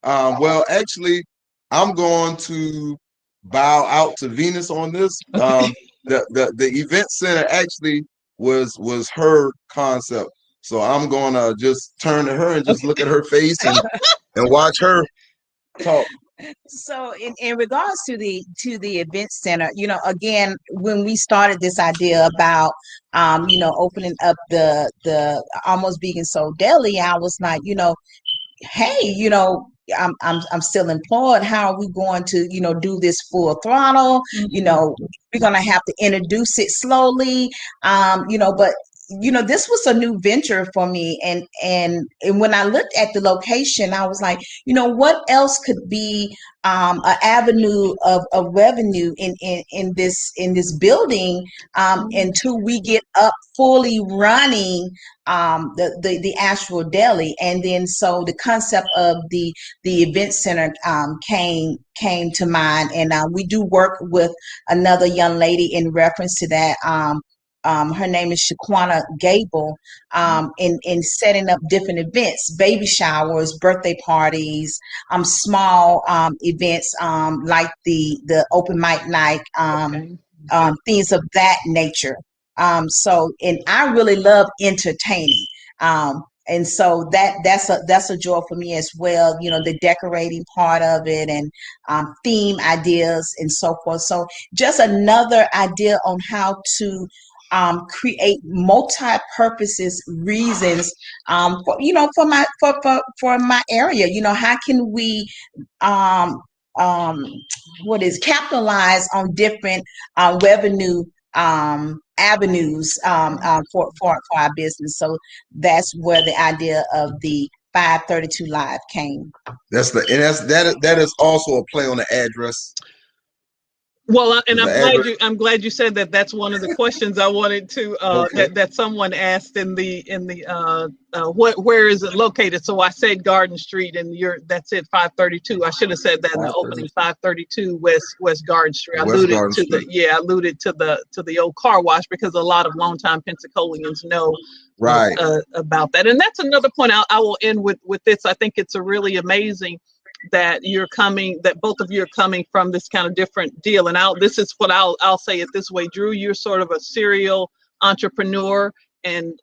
Well, actually, I'm going to bow out to Venus on this. The event center actually was her concept. So I'm gonna just turn to her and just look at her face and watch her talk. So in regards to the event center, again, when we started this idea about opening up the Almost Vegan Soul Deli, I was like, hey, I'm still employed. How are we going to, do this full throttle? We're gonna have to introduce it slowly. But this was a new venture for me, and when I looked at the location, I was like, what else could be an avenue of revenue in this building until we get up fully running the actual deli. And then so the concept of the event center came to mind, and we do work with another young lady in reference to that. Her name is Shaquana Gable, in setting up different events, baby showers, birthday parties, small events like the open mic night, things of that nature. And I really love entertaining. And so that's a joy for me as well, the decorating part of it, and theme ideas and so forth. So just another idea on how to create multi-purposes reasons for my area. How can we capitalize on different revenue avenues for our business. So that's where the idea of the 532 Live came. That is also a play on the address. Well, and I'm glad you said that. That's one of the questions I wanted to that someone asked in the where is it located? So I said Garden Street, and that's it, 532. I should have said that in the opening, 532 West Garden Street. I alluded to the old car wash, because a lot of longtime Pensacolians know about that. And that's another point I will end with this. I think it's a really amazing that both of you are coming from this kind of different deal. And this is what I'll say it this way. Drew, you're sort of a serial entrepreneur, and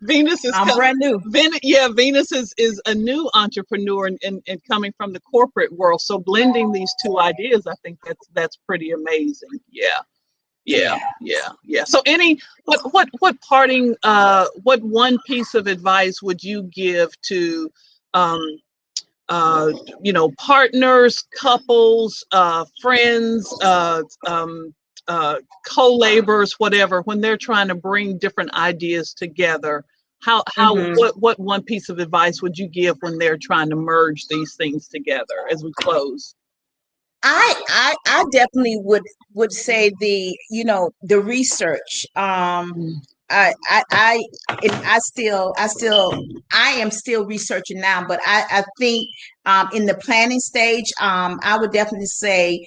Venus is brand new. Venus is a new entrepreneur and coming from the corporate world. So blending these two ideas, I think that's pretty amazing. Yeah. Yeah. So what parting what one piece of advice would you give to partners, couples, friends, co-laborers, whatever, when they're trying to bring different ideas together? What one piece of advice would you give when they're trying to merge these things together as we close? I definitely would say the research. I am still researching now, but I think in the planning stage, I would definitely say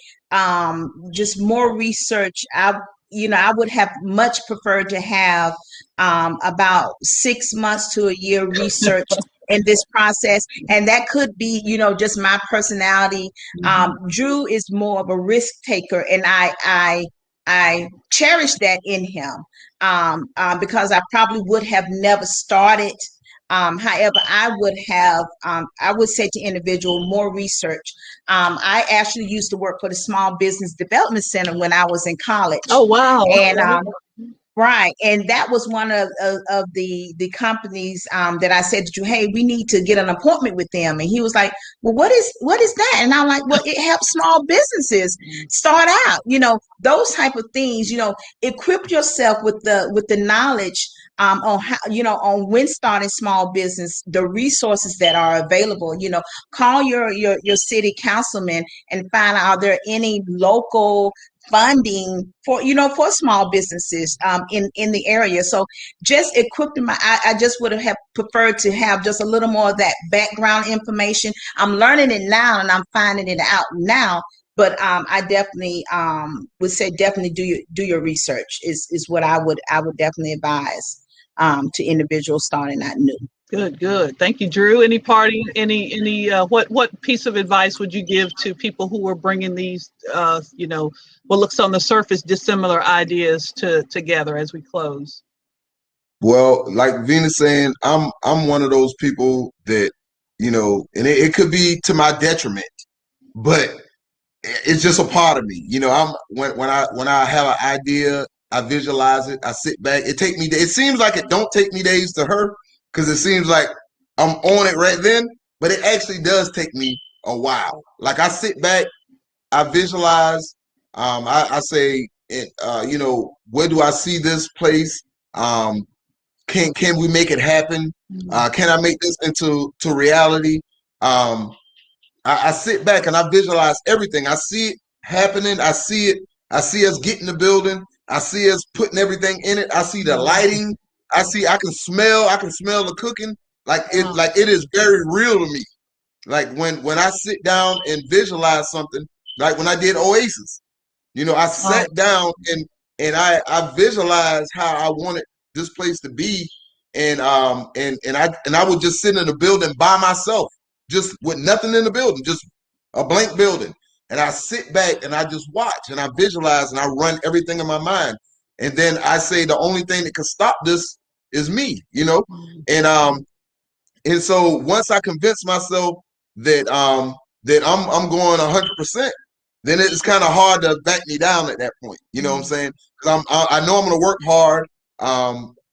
just more research. I would have much preferred to have about 6 months to a year research in this process, and that could be just my personality. Drew is more of a risk taker, and I cherish that in him, because I probably would have never started. However, I would say to individual more research. I actually used to work for the Small Business Development Center when I was in college. Oh, wow. And right, and that was one of the companies that I said to you, hey, we need to get an appointment with them, and he was like, well, what is that? And I'm like, well, it helps small businesses start out, those type of things. Equip yourself with the knowledge on how, on when starting small business, the resources that are available. Call your city councilman and find out, are there any local funding for small businesses in the area. So just equipping I just would have preferred to have just a little more of that background information. I'm learning it now and I'm finding it out now, but I definitely would say definitely do your research is what I would definitely advise to individuals starting out new. Good. Thank you, Drew. Any what piece of advice would you give to people who are bringing these, what looks on the surface dissimilar ideas together as we close? Well, like Venus saying, I'm one of those people that, and it could be to my detriment, but it's just a part of me. When I have an idea, I visualize it, I sit back. It seems like it don't take me days to her, because it seems like I'm on it right then, but it actually does take me a while. Like I sit back, I visualize, I say, where do I see this place? Can we make it happen? Can I make this into reality? I sit back and I visualize everything. I see it happening. I see it. I see us getting the building. I see us putting everything in it. I see the lighting. I can smell the cooking. Like it is very real to me. Like when I sit down and visualize something, like when I did Oasis, I sat down and I visualized how I wanted this place to be. And I would just sit in the building by myself, just with nothing in the building, just a blank building. And I sit back and I just watch and I visualize and I run everything in my mind. And then I say the only thing that can stop this is me, and so once I convince myself that that I'm going 100%, then it's kind of hard to back me down at that point. You know what I'm saying? Because I know I'm going to work hard.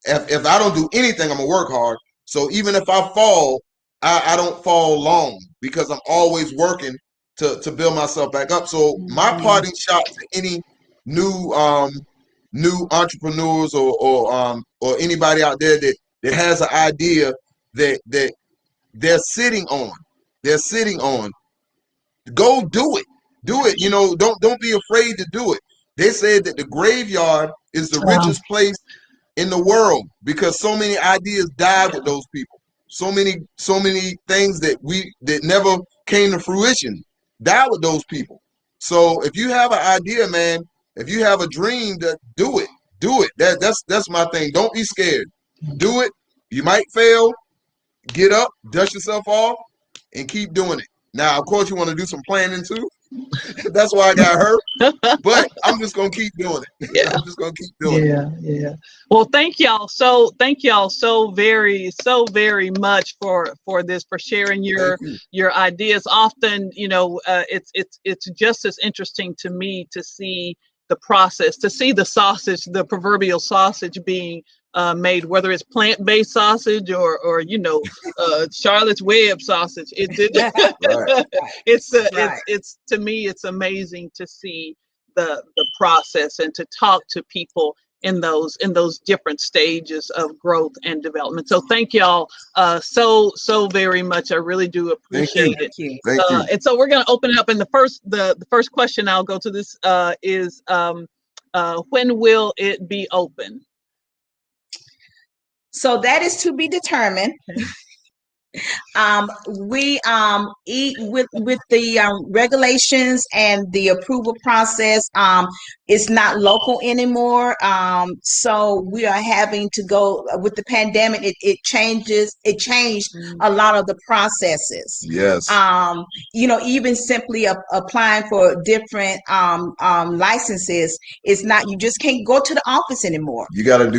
If I don't do anything, I'm going to work hard. So even if I fall, I don't fall long, because I'm always working to build myself back up. So my parting shot to any new entrepreneurs or anybody out there that has an idea that they're sitting on, go do it. Don't be afraid to do it. They said that the graveyard is the richest place in the world, because so many ideas died with those people. So many things that never came to fruition died with those people. So if you have an idea, man, if you have a dream, that do it. That's my thing. Don't be scared. Do it. You might fail. Get up, dust yourself off, and keep doing it. Now, of course, you want to do some planning too. That's why I got hurt. But I'm just gonna keep doing it. Yeah. I'm just gonna keep doing it. Yeah. Well, thank y'all so very much for this, for sharing your ideas. Often, it's just as interesting to me to see the process, to see the sausage, the proverbial sausage being made, whether it's plant-based sausage or you know, Charlotte's Web sausage. It did. Right. It's to me, it's amazing to see the process and to talk to people in those different stages of growth and development. So thank y'all so very much. I really do appreciate it. Thank you. And so we're going to open it up. And the first question I'll go to this is when will it be open? So that is to be determined. We eat with the regulations and the approval process. It's not local anymore. So we are having to go with the pandemic. It changed a lot of the processes. Yes. You know, even simply applying for different licenses, it's not, you just can't go to the office anymore. You gotta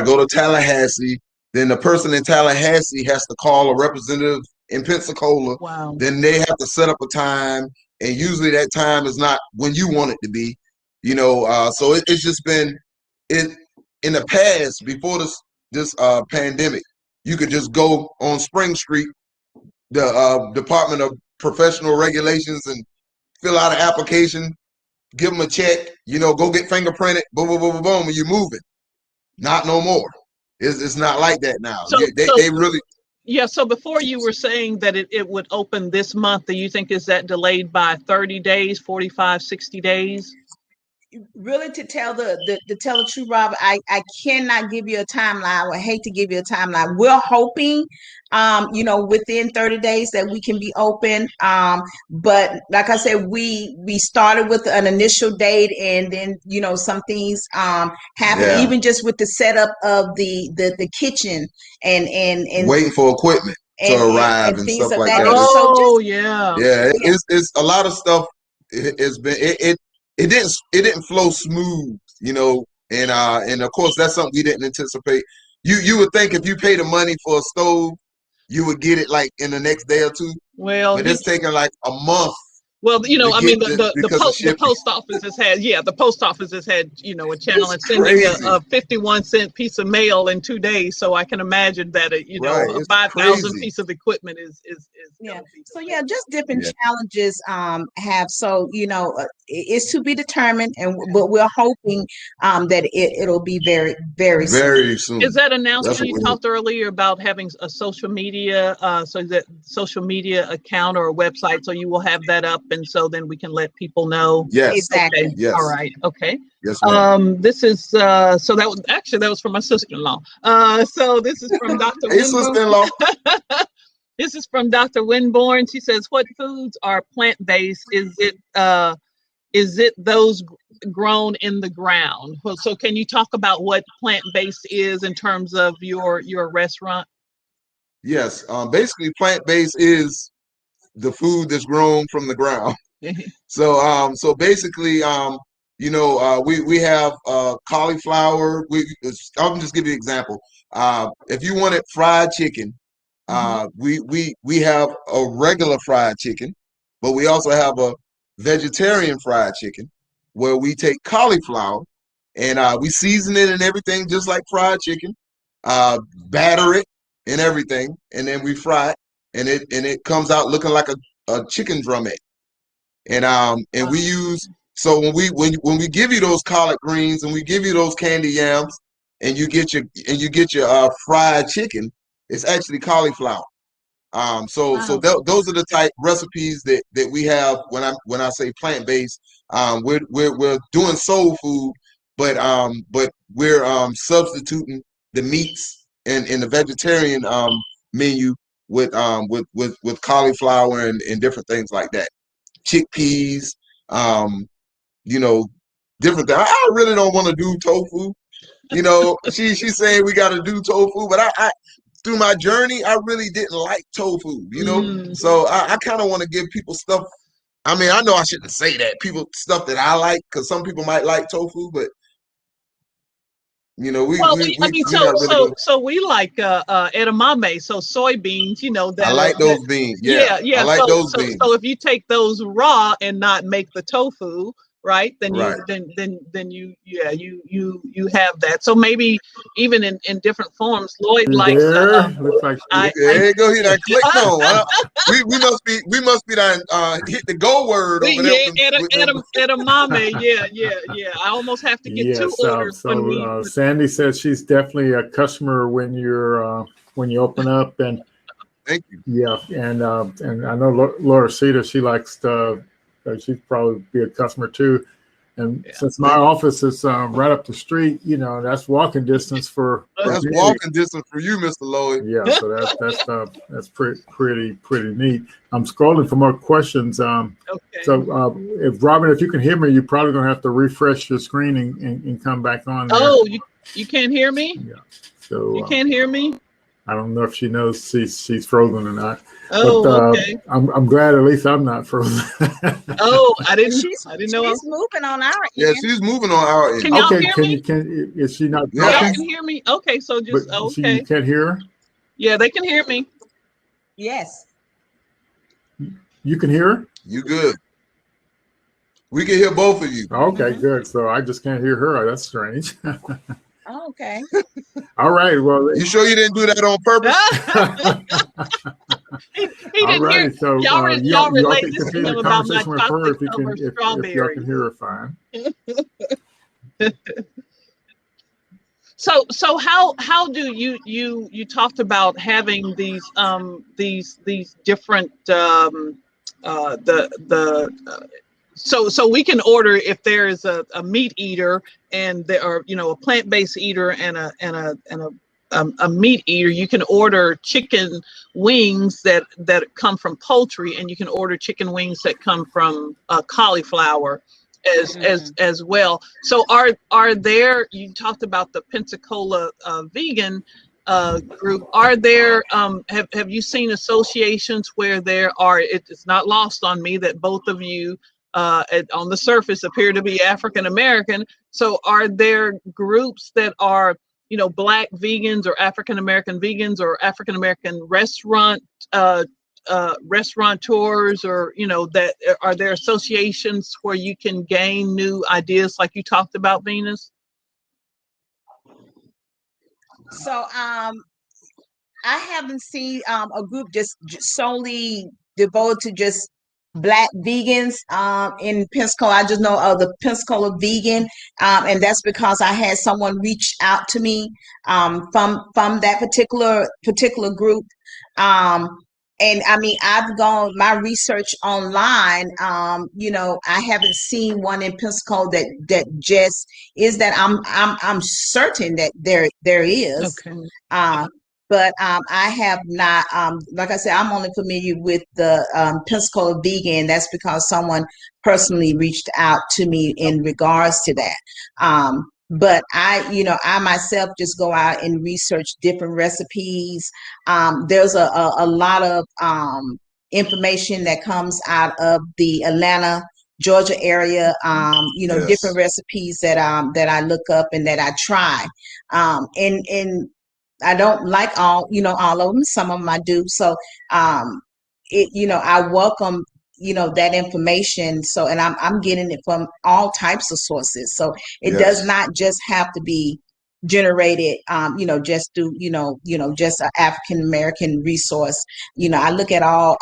go to Tallahassee. Then the person in Tallahassee has to call a representative in Pensacola. Wow. Then they have to set up a time, and usually that time is not when you want it to be. You know, so it's just been in the past, before this pandemic, you could just go on Spring Street, the Department of Professional Regulations, and fill out an application, give them a check, you know, go get fingerprinted, boom, boom, boom, boom, boom, and you're moving. Not no more. It's not like that now. So, they really. Yeah. So before you were saying that it would open this month, do you think is that delayed by 30 days, 45, 60 days? Really, to tell the truth, Rob, I cannot give you a timeline. I would hate to give you a timeline. We're hoping, you know, within 30 days that we can be open. But like I said, we started with an initial date, and then, you know, some things happened, even just with the setup of the kitchen and waiting for equipment to arrive and things stuff of like that. that. Oh, yeah. It's a lot of stuff. It didn't flow smooth, you know, and of course that's something we didn't anticipate. You would think if you pay the money for a stove, you would get it like in the next day or two. Well, but it's taking like a month. Well, you know, I mean, the post office has had, you know, a channel and sending a 51-cent piece of mail in 2 days. So I can imagine that a 5,000 piece of equipment is So yeah, just different challenges have. So, you know, it's to be determined, but we're hoping that it'll be very, very soon. Is that announcement you talked earlier about having a social media social media account or a website, so you will have that up, and so then we can let people know? Yes. Exactly. Okay. Yes. All right. Okay. Yes, ma'am. This is so that was from my sister-in-law. So this is from Dr. Hey, sister-in-law. This is from Dr. Winborn. She says, "What foods are plant-based? Is it those grown in the ground?" Well, so can you talk about what plant-based is in terms of your restaurant? Yes. Basically, plant-based is the food that's grown from the ground. So basically, you know, we have cauliflower. I'll just give you an example. If you wanted fried chicken, we have a regular fried chicken, but we also have a vegetarian fried chicken where we take cauliflower and we season it and everything just like fried chicken, batter it and everything, and then we fry it, and it comes out looking like a chicken drumette. And we use, so when we give you those collard greens and we give you those candy yams and you get your fried chicken, it's actually cauliflower. So those are the type recipes that we have when I say plant-based. We're doing soul food, but we're substituting the meats in the vegetarian menu with cauliflower and different things like that. Chickpeas, you know, different things. I really don't want to do tofu. You know, she's saying we got to do tofu, but I through my journey, I really didn't like tofu, you know? So I kind of want to give people stuff. I mean, I know I shouldn't say that. People, stuff that I like, because some people might like tofu, but, you know, we like edamame, so soybeans, you know, that I like those beans. Yeah. I like those beans. So if you take those raw and not make the tofu, right? Then Right. you have that. So maybe even in different forms. Lloyd likes there. Looks like There you go. He done clicked on. We must be done hit the go word over there. edamame. Yeah. I almost have to get two yes. orders when we. Sandy says she's definitely a customer when you open up, and Thank you. yeah, and I know Laura Cedar, she likes to. She'd probably be a customer too. And since my office is right up the street, that's walking distance for. That's walking distance for you, Mr. Lloyd. Yeah, so that's pretty neat. I'm scrolling for more questions. Okay. So if Robin, if you can hear me, you're probably gonna have to refresh your screen and come back on there. Oh, you can't hear me? Yeah. So you can't hear me? I don't know if she knows she's frozen or not. Oh, but, okay. I'm glad at least I'm not frozen. Oh, I didn't know. She's moving on our end. Yeah, she's moving on our end. Can y'all hear me? Is she not? Yeah. Y'all can hear me? Okay, so just okay. You can't hear her? Yeah, they can hear me. Yes. You can hear her? You good. We can hear both of you. Okay, good. So I just can't hear her. That's strange. Oh, okay. All right. Well, you sure you didn't do that on purpose? he didn't hear. So y'all relate can this to continue him the about my conversation with her if y'all strawberry. can hear her fine. So how do you talked about having these different so we can order if there is a meat eater and there are a plant-based eater and a meat eater. You can order chicken wings that come from poultry, and you can order chicken wings that come from cauliflower as well. So are there, you talked about the Pensacola vegan group, are there have you seen associations where there are, it's not lost on me that both of you on the surface appear to be African American, so are there groups that are Black vegans or African American vegans or African American restaurateurs, or that are there associations where you can gain new ideas like you talked about, Venus? So I haven't seen a group just solely devoted to just Black vegans in Pensacola. I just know of the Pensacola vegan, and that's because I had someone reach out to me from that particular group. And I mean, I've gone my research online. I haven't seen one in Pensacola that just is that. I'm certain that there is. Okay. But I have not, like I said, I'm only familiar with the Pensacola vegan. That's because someone personally reached out to me in regards to that. But I myself just go out and research different recipes. There's a lot of information that comes out of the Atlanta, Georgia area. Yes. Different recipes that I look up and that I try. And I don't like all of them. Some of them I do. So, I welcome, that information. So, and I'm getting it from all types of sources. So it does not just have to be generated, just through, just an African American resource. I look at all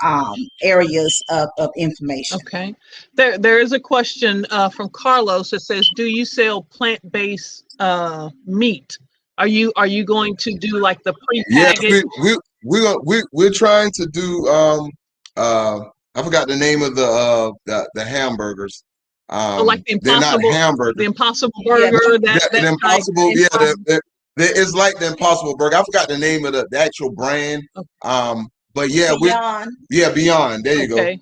areas of information. Okay. There is a question from Carlos that says, do you sell plant-based meat? Are you going to do like the pre-packaged? Yes, we're trying to do I forgot the name of the hamburgers. Like the they're not Impossible, hamburgers. the Impossible Burger. The Impossible, it's like the Impossible Burger. I forgot the name of the actual brand. Okay. But yeah, Beyond. There you go.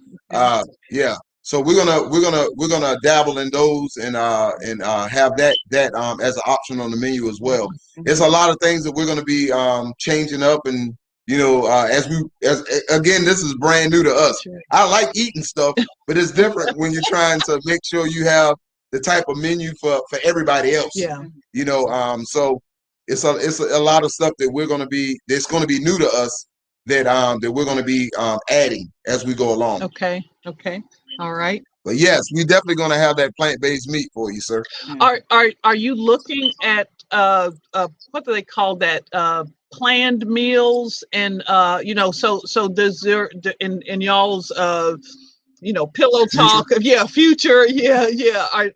Yeah. So we're gonna dabble in those and have that as an option on the menu as well. There's a lot of things that we're gonna be changing up, and as again, this is brand new to us. Sure. I like eating stuff, but it's different when you're trying to make sure you have the type of menu for everybody else. Yeah. So it's a lot of stuff that that's gonna be new to us that we're gonna be adding as we go along. Okay. All right. But yes, we definitely going to have that plant-based meat for you, sir. Are you looking at what do they call that, planned meals, and you know, so does there in y'all's you know, pillow talk of future,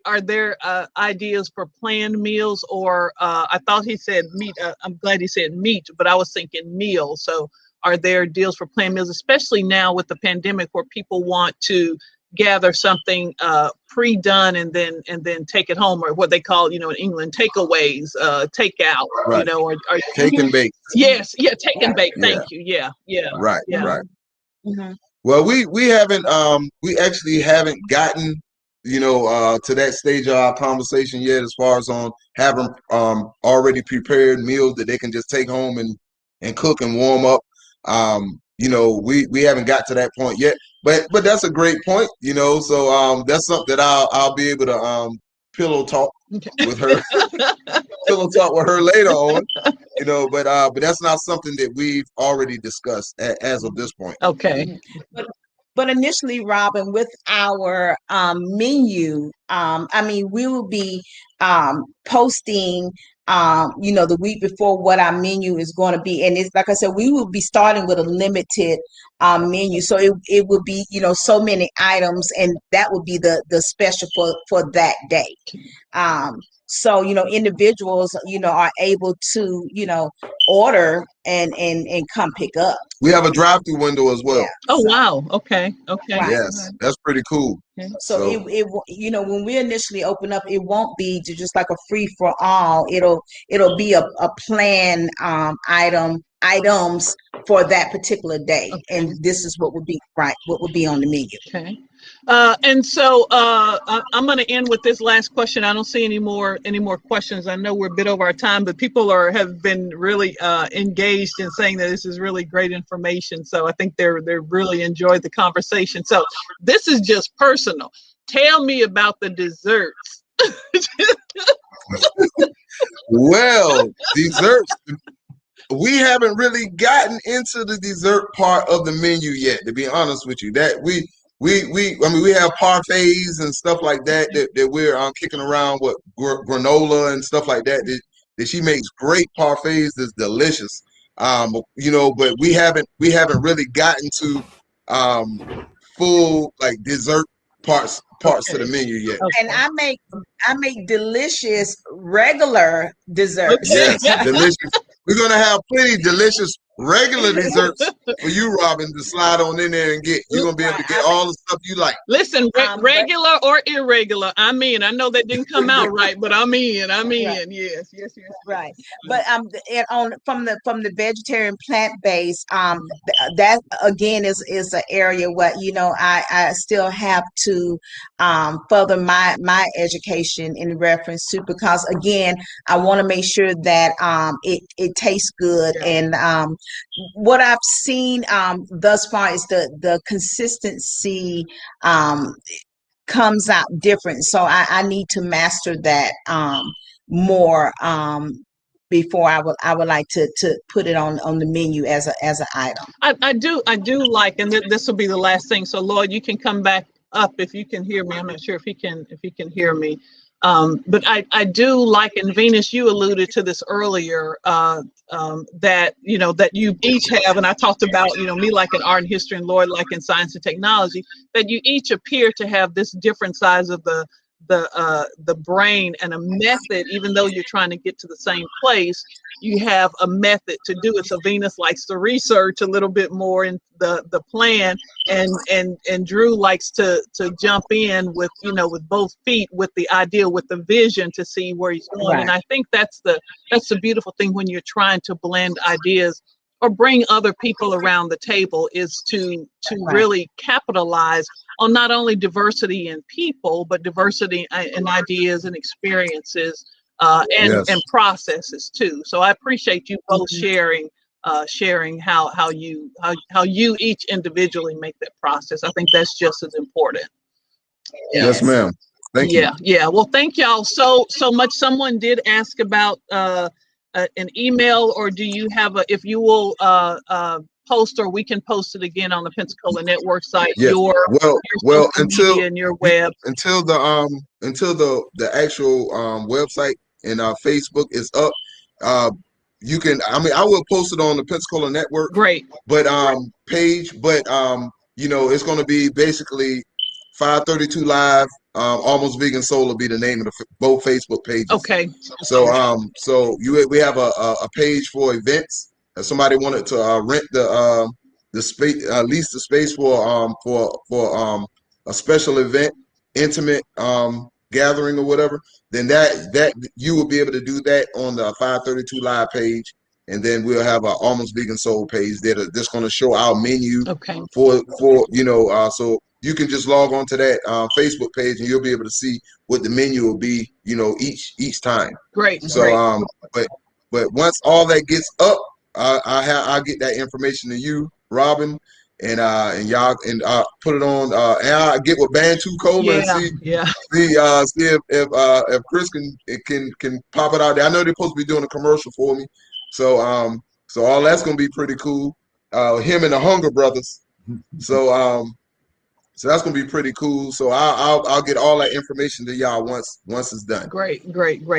are there ideas for planned meals, or I thought he said meat, I'm glad he said meat, but I was thinking meal. So are there deals for planned meals, especially now with the pandemic, where people want to gather something pre-done and then take it home, or what they call, you know, in England, takeaways, takeout, Right. you know, or take and bake. Yes, take and bake. Thank you. Right. Mhm. Well, we haven't we actually haven't gotten, you know, to that stage of our conversation yet, as far as on having already prepared meals that they can just take home and cook and warm up. You know, we haven't got to that point yet, but that's a great point, you know. So that's something that I'll be able to pillow talk with her pillow talk with her later on, you know. But that's not something that we've already discussed as of this point. Okay. But initially, Robin, with our menu, I mean, we will be posting, you know, the week before what our menu is going to be. And it's like I said, we will be starting with a limited menu. So it will be, you know, so many items, and that would be the special for that day. So, you know, individuals, you know, are able to, you know, order and come pick up. We have a drive-through window as well. Yeah. Oh, So, wow. Okay. Right. Yes, that's pretty cool. so it you know, when we initially open up, it won't be just like a free for all. It'll be a plan items for that particular day, and this is what would be on the menu. Okay. And so I'm going to end with this last question. I don't see any more questions. I know we're a bit over our time, but people have been really engaged in saying that this is really great information. So I think they're really enjoyed the conversation. So this is just personal. Tell me about the desserts. Well, desserts. We haven't really gotten into the dessert part of the menu yet, to be honest with you. That we I mean, we have parfaits and stuff like that we're kicking around with granola and stuff like that she makes great parfaits that's delicious. You know, but we haven't really gotten to full like dessert parts to the menu yet. And I make delicious regular desserts. Yes, delicious. We're gonna have plenty delicious regular desserts for you, Robin, to slide on in there and get. You're gonna be able to get all the stuff you like. Listen, regular or irregular. I mean, I know that didn't come out right, but I'm in. Right. Yes. Right. But from the vegetarian plant-based, that again is an area where, you know, I still have to further my education in reference to, because again, I want to make sure that it tastes good. And what I've seen thus far is the consistency comes out different. So I need to master that more before I would like to put it on the menu as an item. I do like, and this will be the last thing. So Lloyd, you can come back up if you can hear me. I'm not sure if he can hear me. But I do like, and Venus, you alluded to this earlier, that, you know, that you each have, and I talked about, you know, me like in art and history and Lloyd like in science and technology, that you each appear to have this different size of the brain and a method. Even though you're trying to get to the same place, you have a method to do it. So Venus likes to research a little bit more in the plan, and Drew likes to jump in with, you know, with both feet, with the idea, with the vision to see where he's going. Right. And I think that's the beautiful thing when you're trying to blend ideas or bring other people around the table, is to right. really capitalize on not only diversity in people, but diversity in ideas and experiences, and processes too. So I appreciate you both sharing how you each individually make that process. I think that's just as important. Yes, ma'am. Thank you. Yeah. Well, thank y'all so much. Someone did ask about an email, or do you have if you will post, or we can post it again on the Pensacola Network site. Yes. Your Well, social media and your web. until the actual website and Facebook is up, you can. I mean, I will post it on the Pensacola Network. Great. But page, but it's going to be basically 532 Live. Almost Vegan Soul will be the name of both Facebook pages. Okay. So we have a page for events. If somebody wanted to rent the space, lease the space for a special event, intimate gathering or whatever, then that you will be able to do that on the 532 Live page. And then we'll have our Almost Vegan Soul page that's going to show our menu for so you can just log on to that Facebook page and you'll be able to see what the menu will be, each time. Great. So but once all that gets up, I'll get that information to you, Robin, and y'all, and put it on, and I'll get with Bantucola and see if Chris can pop it out there. I know they're supposed to be doing a commercial for me, so all that's gonna be pretty cool. Him and the Hunger Brothers, so that's gonna be pretty cool. So I'll get all that information to y'all once it's done. Great.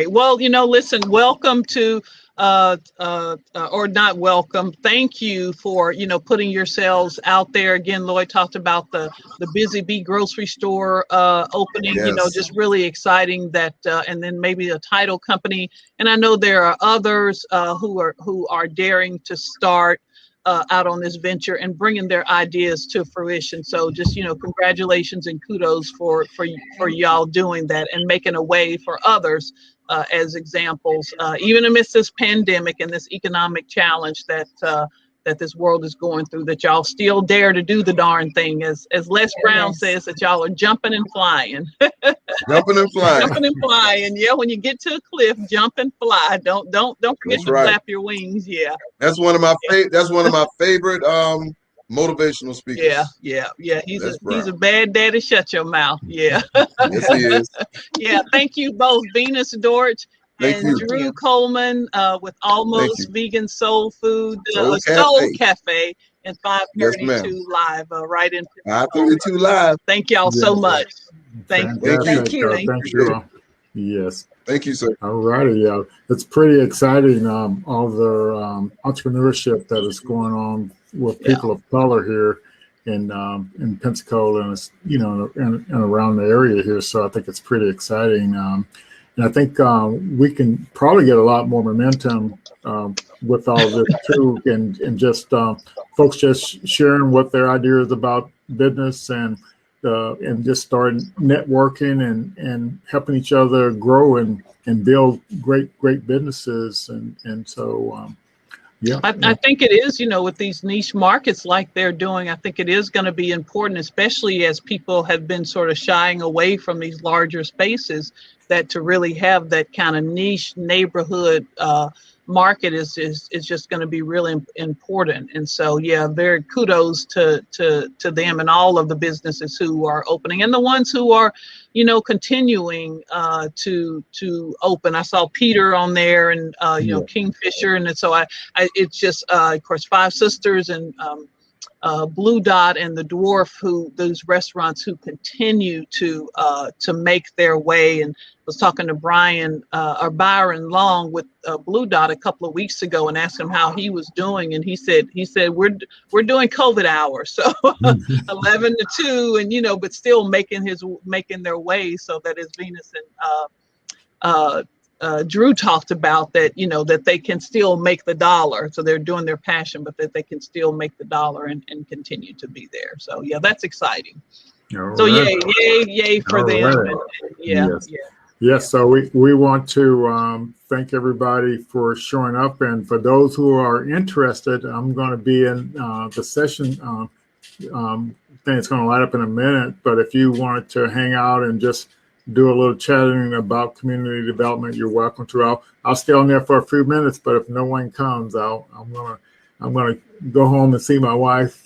Well, listen, welcome to or not welcome. Thank you for putting yourselves out there. Again, Lloyd talked about the Busy Bee grocery store opening. Yes. Just really exciting that, and then maybe a title company. And I know there are others who are daring to start out on this venture and bringing their ideas to fruition. So just, congratulations and kudos for y'all doing that and making a way for others as examples, even amidst this pandemic and this economic challenge that this world is going through, that y'all still dare to do the darn thing. As Les Brown says, that y'all are jumping and flying. Jumping and flying. Yeah, when you get to a cliff, jump and fly. Don't forget to flap your wings. Yeah. That's one of my favorite motivational speakers. Yeah. He's a bad daddy. Shut your mouth. Yeah. Yes, he is. Yeah. Thank you both, Venus Dortch and Drew Coleman with Almost Vegan Soul Food Soul Cafe and 532 Live right in 532 Live. Thank y'all so much. Thank you. Yes. Thank you, sir. All righty. Yeah, it's pretty exciting. All the entrepreneurship that is going on with people of color here in Pensacola and and around the area here. So I think it's pretty exciting. And I think we can probably get a lot more momentum with all this too, and just folks just sharing what their ideas about business and just start networking and helping each other grow and build great businesses. And so, I think it is, with these niche markets like they're doing, I think it is going to be important, especially as people have been sort of shying away from these larger spaces, that to really have that kind of niche neighborhood market is just going to be really important. And so, very kudos to them and all of the businesses who are opening and the ones who are, continuing to open. I saw Peter on there and, Kingfisher. And so it's just, of course, Five Sisters and Blue Dot and the Dwarf, those restaurants who continue to make their way. And I was talking to Byron Long with Blue Dot a couple of weeks ago and asked him how he was doing, and he said we're doing COVID hours, so 11 to 2, and but still making their way, so that as Venus and Drew talked about, that that they can still make the dollar. So they're doing their passion, but that they can still make the dollar and continue to be there. So that's exciting. So yay for them. Yes, so we want to thank everybody for showing up, and for those who are interested, I'm going to be in the session thing. It's going to light up in a minute, but if you wanted to hang out and just do a little chatting about community development, you're welcome to. I'll stay on there for a few minutes, but if no one comes, I'm gonna go home and see my wife.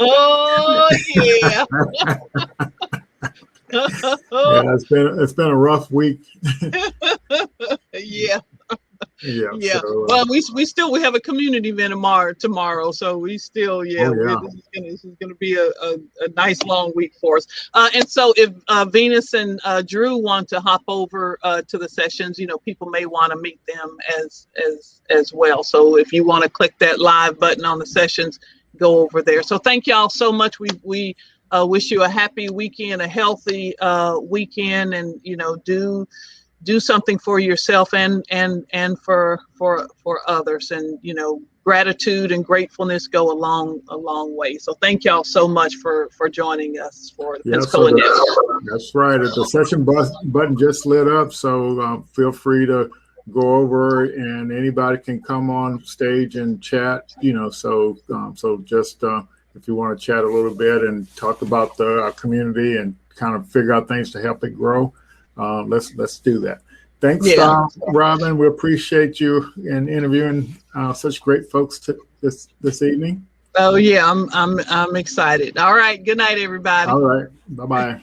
Oh yeah. Yeah, it's been a rough week. Yeah. Yeah. Yeah. So, Well, we have a community event tomorrow, so we still this is gonna be a nice long week for us. And so if Venus and Drew want to hop over to the sessions, people may want to meet them as well. So if you want to click that live button on the sessions, go over there. So thank y'all so much. We wish you a happy weekend, a healthy weekend, and do something for yourself and for others, and gratitude and gratefulness go a long way. So thank y'all so much for joining us for the Pensacola Network. That's right. The session button just lit up, so feel free to go over, and anybody can come on stage and chat. So just if you want to chat a little bit and talk about our community and kind of figure out things to help it grow, let's do that. Thanks, Robin. We appreciate you in interviewing such great folks this evening. Oh yeah, I'm excited. All right. Good night, everybody. All right. Bye-bye.